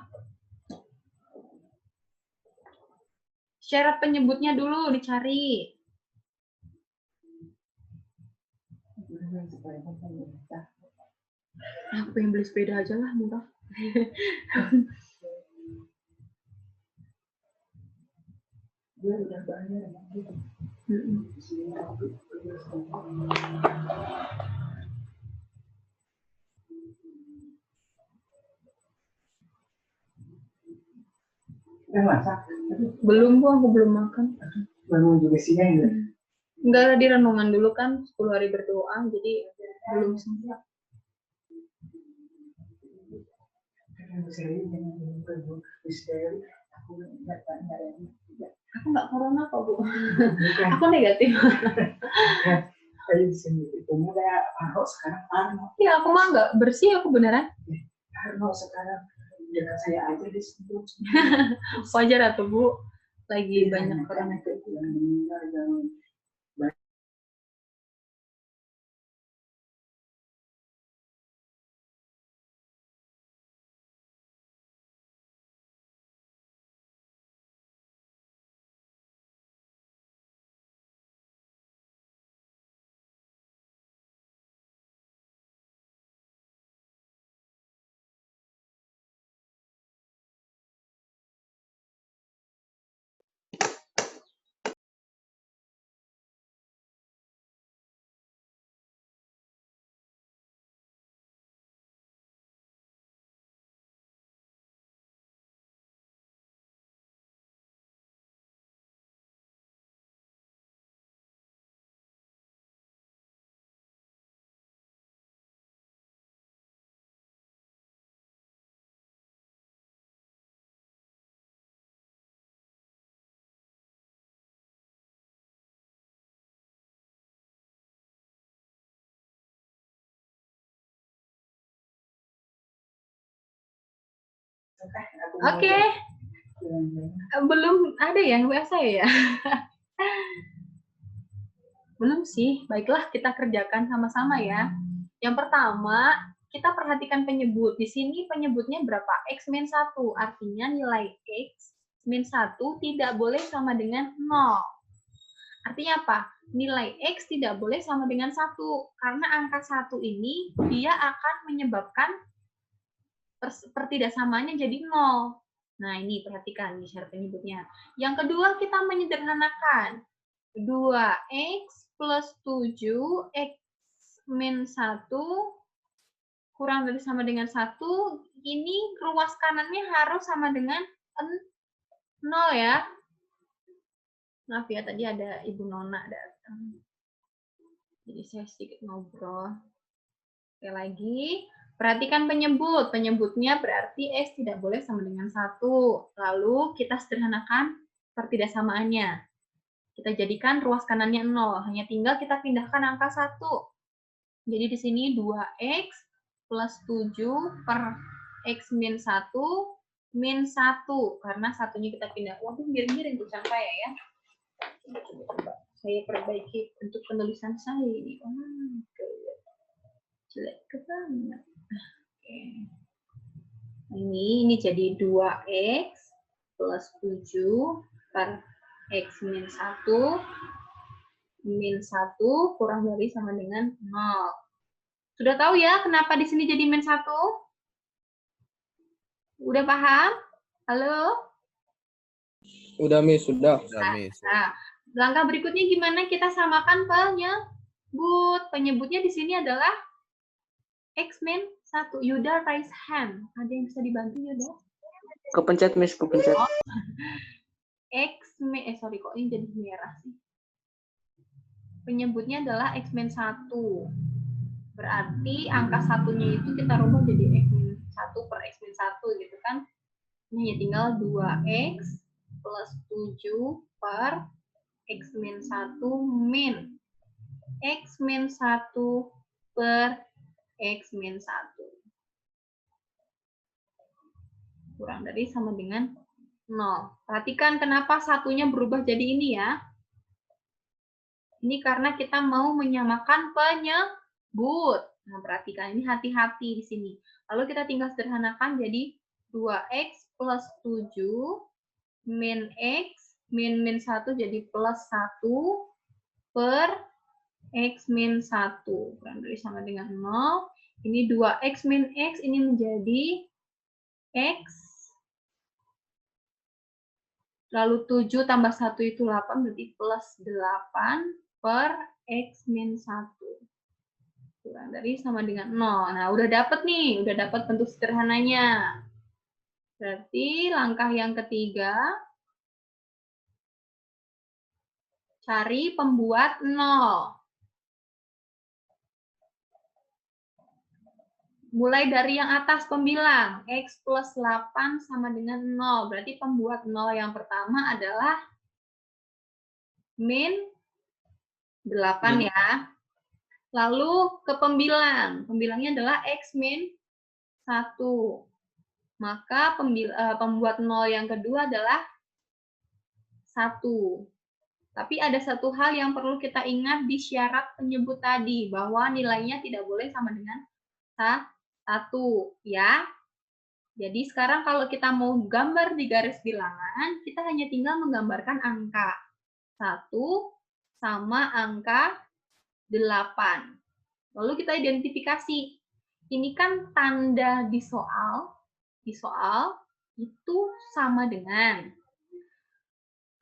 Syarat penyebutnya dulu dicari. Aku yang beli sepeda aja lah, murah. Dia udah bayar. Udah masak? Belum, Bu, aku belum makan. Bangun juga siang ya? Enggak, di renungan dulu kan, 10 hari berdoa, jadi belum sempat. Aku nggak corona kok, Bu. Aku negatif. Kayak di sini itu kayak Arno sekarang Arno. Ya, aku mah nggak bersih, aku beneran. Arno sekarang dengan saya aja di situ. Wajar atau Bu? Lagi banyak corona. Yang meninggal yang Oke. Belum ada yang WA saya ya? Belum sih. Baiklah, kita kerjakan sama-sama ya. Yang pertama, kita perhatikan penyebut. Di sini penyebutnya berapa? X min 1. Artinya nilai X min 1 tidak boleh sama dengan 0. Artinya apa? Nilai X tidak boleh sama dengan 1. Karena angka 1 ini, dia akan menyebabkan pertidaksamaannya jadi 0. Nah, ini perhatikan di syarat penyebutnya. Yang kedua, kita menyederhanakan. 2x plus 7, x min 1, kurang dari sama dengan 1, ini ruas kanannya harus sama dengan 0 ya. Maaf ya, tadi ada Ibu Nona datang. Jadi saya sedikit ngobrol. Oke, lagi. Perhatikan penyebut. Penyebutnya berarti X tidak boleh sama dengan 1. Lalu kita sederhanakan pertidaksamaannya. Kita jadikan ruas kanannya 0. Hanya tinggal kita pindahkan angka 1. Jadi di sini 2x plus 7 per x min 1 min 1. Karena satunya kita pindah. Waduh, miring-miring tulisan saya ya. Coba. Saya perbaiki untuk penulisan saya ini. Jelek banget. Oke. Ini jadi 2x plus 7 per x min 1 min 1 kurang dari sama dengan 0. Sudah tahu ya kenapa di sini jadi min 1? Udah paham? Halo? Udah, Miss, sudah. Nah, langkah berikutnya gimana kita samakan penyebut. Penyebutnya di sini adalah X min 1. Yuda raise hand. Ada yang bisa dibantu, Yuda? Kepencet, Miss, kepencet. X min, sorry kok ini jadi merah sih. Penyebutnya adalah X min 1. Berarti angka satunya itu kita rubah jadi X min 1 per X min 1 gitu kan. Ini ya tinggal 2X plus 7 per X min 1 min X min 1 per X min 1. Kurang dari sama dengan 0. Perhatikan kenapa satunya berubah jadi ini ya. Ini karena kita mau menyamakan penyebut. Nah, perhatikan ini hati-hati di sini. Lalu kita tinggal sederhanakan jadi 2x plus 7 min x min 1 jadi plus 1 per x min 1. Kurang dari sama dengan 0. Ini 2x min x ini menjadi x. Lalu 7 tambah 1 itu 8 berarti plus 8 per x min 1. Kurang dari sama dengan 0. Nah, udah dapet nih, udah dapat bentuk sederhananya. Berarti langkah yang ketiga, cari pembuat 0. Mulai dari yang atas pembilang, x plus 8 sama dengan 0. Berarti pembuat 0 yang pertama adalah min 8 ya. Lalu ke pembilang. Pembilangnya adalah x min 1. Maka pembuat 0 yang kedua adalah 1. Tapi ada satu hal yang perlu kita ingat di syarat penyebut tadi, bahwa nilainya tidak boleh sama dengan 1, ya. Jadi sekarang kalau kita mau gambar di garis bilangan, kita hanya tinggal menggambarkan angka 1 sama angka 8. Lalu kita identifikasi. Ini kan tanda di soal itu sama dengan.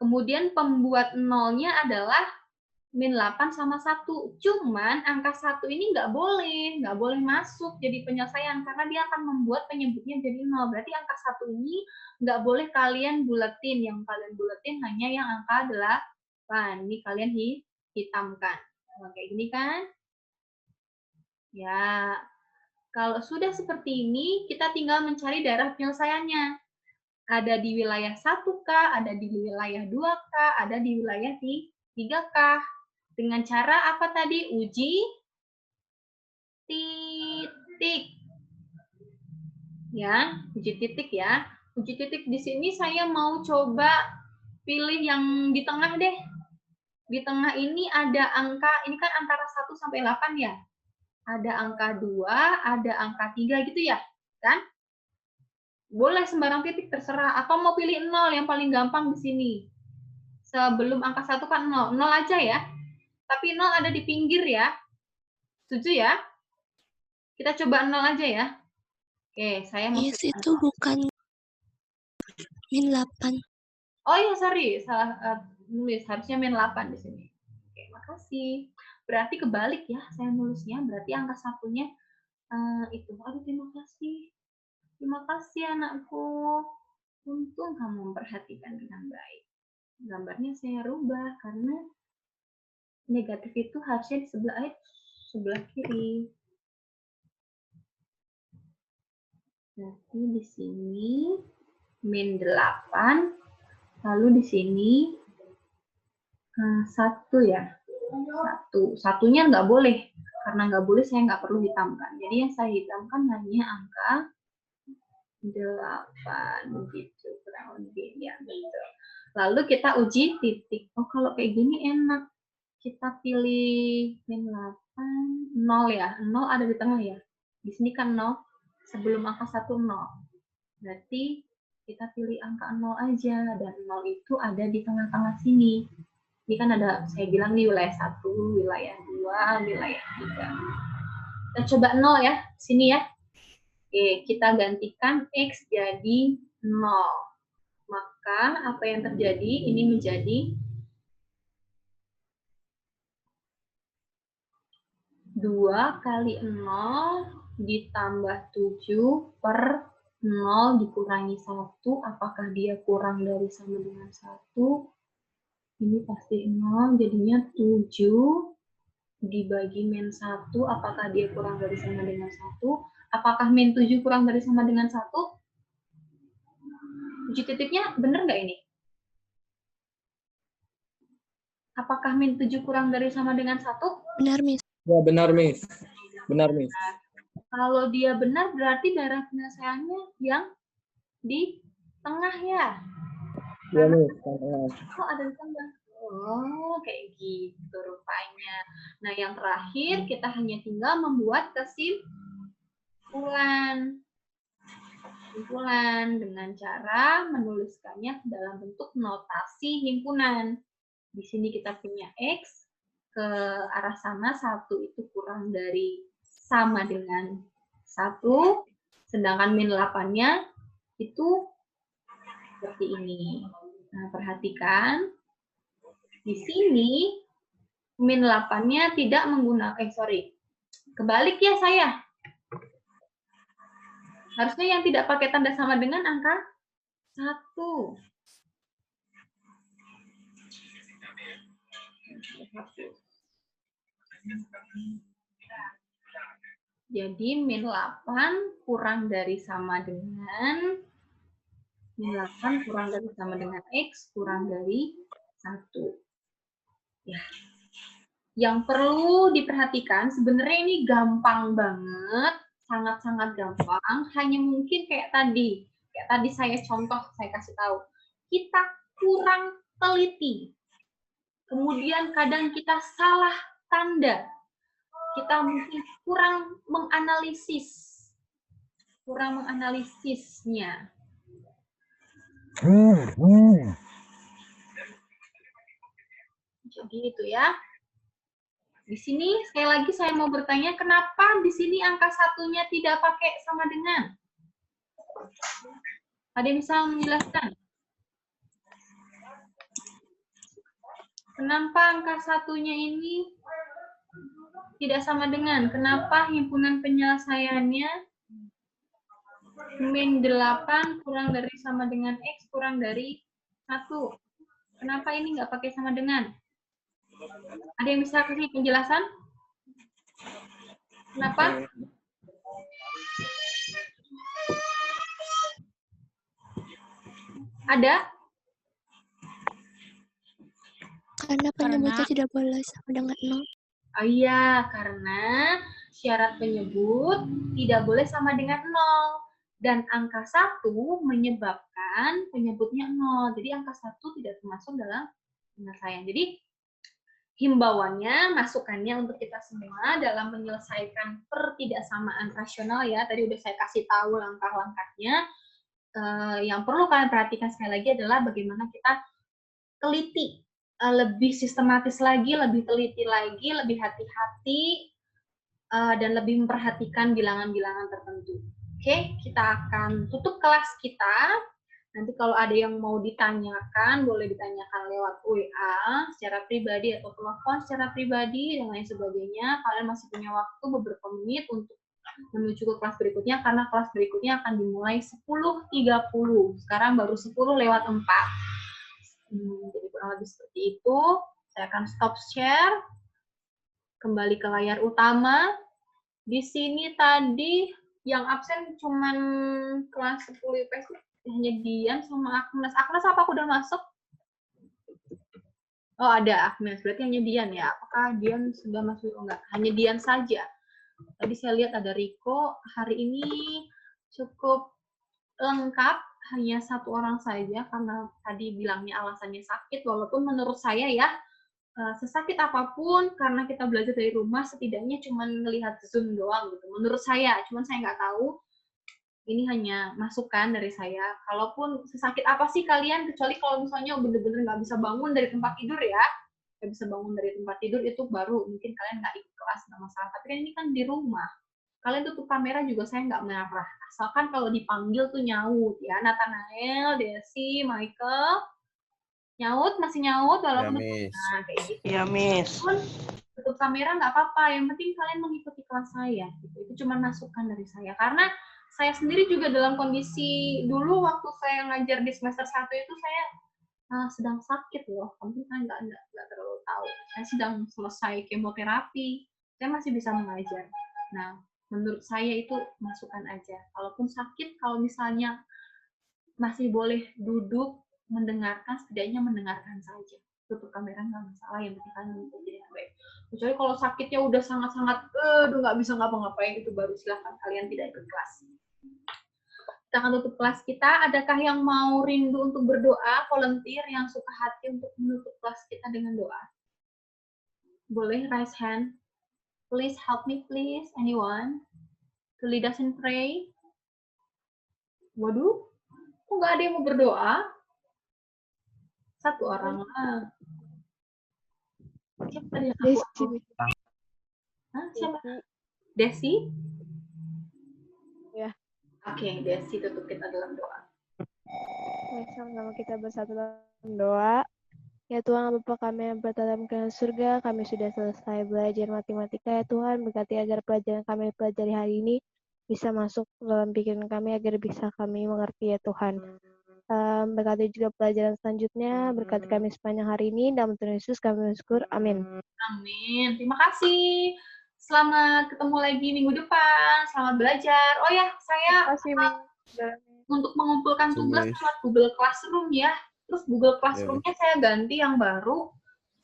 Kemudian pembuat nolnya adalah min 8 sama 1. Cuman angka 1 ini nggak boleh masuk jadi penyelesaian karena dia akan membuat penyebutnya jadi 0. Berarti angka 1 ini nggak boleh kalian buletin. Yang kalian buletin hanya yang angka 8. Ini kalian hitamkan. Nah, kayak gini kan? Ya, kalau sudah seperti ini, kita tinggal mencari daerah penyelesaiannya. Ada di wilayah 1K, ada di wilayah 2K, ada di wilayah 3K. Dengan cara apa tadi? Uji titik. Ya, uji titik ya. Uji titik di sini saya mau coba pilih yang di tengah deh. Di tengah ini ada angka, ini kan antara 1 sampai 8 ya. Ada angka 2, ada angka 3 gitu ya, kan? Boleh sembarang titik terserah, atau mau pilih 0 yang paling gampang di sini. Sebelum angka 1 kan 0, 0 aja ya. Tapi 0 ada di pinggir ya. Setuju ya? Kita coba 0 aja ya. Oke, saya mau itu bukan min 8. Oh iya, sorry, salah nulis. Harusnya min 8 di sini. Oke, makasih. Berarti kebalik ya saya nulisnya. Berarti angka satunya itu. Aduh, terima kasih. Terima kasih anakku. Untung kamu memperhatikan dengan baik. Gambarnya saya rubah karena negatif itu harusnya di sebelah kiri. Berarti di sini min 8, lalu di sini 1 ya. Satunya nggak boleh. Karena nggak boleh saya nggak perlu hitamkan. Jadi yang saya hitamkan hanya angka 8 gitu kurang lebih ya betul. Lalu kita uji titik. Oh kalau kayak gini enak. Kita pilih min 8 0 ya. 0 ada di tengah ya. Di sini kan 0 sebelum angka 1 0. Berarti kita pilih angka 0 aja dan 0 itu ada di tengah-tengah sini. Ini kan ada saya bilang di wilayah 1, wilayah 2, wilayah 3. Kita coba 0 ya. Sini ya. Oke, kita gantikan X jadi 0. Maka apa yang terjadi? Ini menjadi 2 kali 0 ditambah 7 per 0 dikurangi 1. Apakah dia kurang dari sama dengan 1? Ini pasti 0, jadinya 7 dibagi min 1. Apakah dia kurang dari sama dengan 1? Apakah min 7 kurang dari sama dengan 1? Uji titiknya benar nggak ini? Apakah min 7 kurang dari sama dengan 1? Benar, Miss. Ya, benar, Miss. Benar, Miss. Kalau dia benar, berarti daerah penyelesaiannya yang di tengah ya? Ya, Miss. Oh, ada di tengah. Oh, Oh, kayak gitu rupanya. Nah, yang terakhir kita hanya tinggal membuat kesimpulan. Kesimpulan dengan cara menuliskannya dalam bentuk notasi himpunan. Di sini kita punya X, ke arah sana 1 itu kurang dari sama dengan 1, sedangkan min 8-nya itu seperti ini. Nah, perhatikan. Di sini, min 8-nya tidak menggunakan, kebalik ya saya. Harusnya yang tidak pakai tanda sama dengan angka 1. Jadi, min 8 kurang dari sama dengan min 8 kurang dari sama dengan X kurang dari 1. Ya. Yang perlu diperhatikan, sebenarnya ini gampang banget, sangat-sangat gampang, hanya mungkin kayak tadi saya contoh, saya kasih tahu, kita kurang teliti, kemudian kadang kita salah tanda, kita mungkin kurang menganalisisnya. Jadi itu ya. Di sini sekali lagi saya mau bertanya, kenapa di sini angka 1-nya tidak pakai sama dengan? Ada yang bisa menjelaskan? Kenapa angka 1-nya ini tidak sama dengan? Kenapa himpunan penyelesaiannya min 8 kurang dari sama dengan X kurang dari 1? Kenapa ini nggak pakai sama dengan? Ada yang bisa kasih penjelasan? Kenapa? Ada? Karena penyebutnya tidak boleh sama dengan 0. Oh iya, karena syarat penyebut tidak boleh sama dengan 0. Dan angka 1 menyebabkan penyebutnya 0. Jadi angka 1 tidak termasuk dalam penyelesaian. Jadi himbauannya, masukannya untuk kita semua dalam menyelesaikan pertidaksamaan rasional ya. Tadi udah saya kasih tahu langkah-langkahnya. Yang perlu kalian perhatikan sekali lagi adalah bagaimana kita teliti, lebih sistematis lagi, lebih teliti lagi, lebih hati-hati, dan lebih memperhatikan bilangan-bilangan tertentu. Oke, kita akan tutup kelas kita. Nanti kalau ada yang mau ditanyakan, boleh ditanyakan lewat WA secara pribadi atau telepon secara pribadi dan lain sebagainya. Kalian masih punya waktu beberapa menit untuk menuju ke kelas berikutnya, karena kelas berikutnya akan dimulai 10.30. Sekarang baru 10 lewat 4. Jadi kurang lebih seperti itu. Saya akan stop share. Kembali ke layar utama. Di sini tadi yang absen cuman kelas 10 IPS hanya Dian sama Agnes. Agnes apa udah masuk? Oh, ada Agnes. Berarti hanya Dian ya. Apakah Dian sudah masuk? Oh, enggak. Hanya Dian saja. Tadi saya lihat ada Riko. Hari ini cukup lengkap. Hanya 1 orang saja karena tadi bilangnya alasannya sakit. Walaupun menurut saya ya, sesakit apapun karena kita belajar dari rumah, setidaknya cuma melihat Zoom doang gitu. Menurut saya, cuman saya nggak tahu. Ini hanya masukan dari saya. Kalaupun sesakit apa sih kalian, kecuali kalau misalnya bener-bener nggak bisa bangun dari tempat tidur ya, nggak bisa bangun dari tempat tidur, itu baru mungkin kalian nggak ikut kelas, nggak masalah. Tapi kan ini kan di rumah. Kalian tutup kamera juga saya nggak marah. Asalkan kalau dipanggil tuh nyaut ya. Nathanael, Desi, Michael, nyaut, masih nyaut walaupun nah, kayak gitu. Ya, Miss. Tutup kamera nggak apa-apa. Yang penting kalian mengikuti kelas saya. Gitu. Itu cuma masukan dari saya. Karena saya sendiri juga dalam kondisi dulu waktu saya ngajar di semester 1 itu saya sedang sakit loh. Mungkin kalian nggak terlalu tahu. Saya sedang selesai kemoterapi. Saya masih bisa mengajar. Nah, menurut saya itu masukan aja. Kalaupun sakit, kalau misalnya masih boleh duduk, mendengarkan, setidaknya mendengarkan saja. Tutup kamera nggak masalah, yang penting kalian mengikuti dengan baik. Kecuali kalau sakitnya udah sangat-sangat, nggak bisa ngapa-ngapain, itu baru silahkan kalian tidak ikut kelas. Kita akan tutup kelas kita. Adakah yang mau rindu untuk berdoa, volunteer yang suka hati untuk menutup kelas kita dengan doa? Boleh raise hand. Please help me please, anyone? To lead us in pray. Waduh, kok nggak ada yang mau berdoa? Satu orang lah. Siapa tadi yang aku? Hah, siapa? Desi? Ya. Oke, Desi tutup kita dalam doa. Sama-sama kita bersatu dalam doa. Ya Tuhan, Bapa kami yang berada dalam kerajaan surga, kami sudah selesai belajar matematika. Ya Tuhan, berkati agar pelajaran kami pelajari hari ini bisa masuk dalam pikiran kami agar bisa kami mengerti ya Tuhan. Berkati juga pelajaran selanjutnya, berkati kami sepanjang hari ini. Dalam Tuhan Yesus kami bersyukur. Amin. Amin. Terima kasih. Selamat ketemu lagi minggu depan. Selamat belajar. Oh ya, saya untuk mengumpulkan tugas lewat Google Classroom ya. Terus Google Classroom-nya saya ganti yang baru.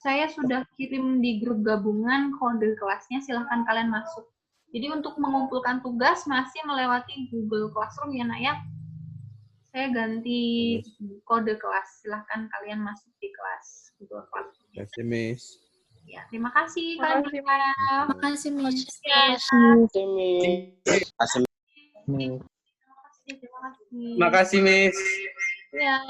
Saya sudah kirim di grup gabungan kode kelasnya. Silahkan kalian masuk. Jadi untuk mengumpulkan tugas masih melewati Google Classroom ya, Nak ya. Saya ganti kode kelas. Silahkan kalian masuk di kelas Google Classroom. Terima kasih, Miss. Ya, terima kasih kalian. Terima kasih, Miss. kasih. Makasih, Miss. Ya.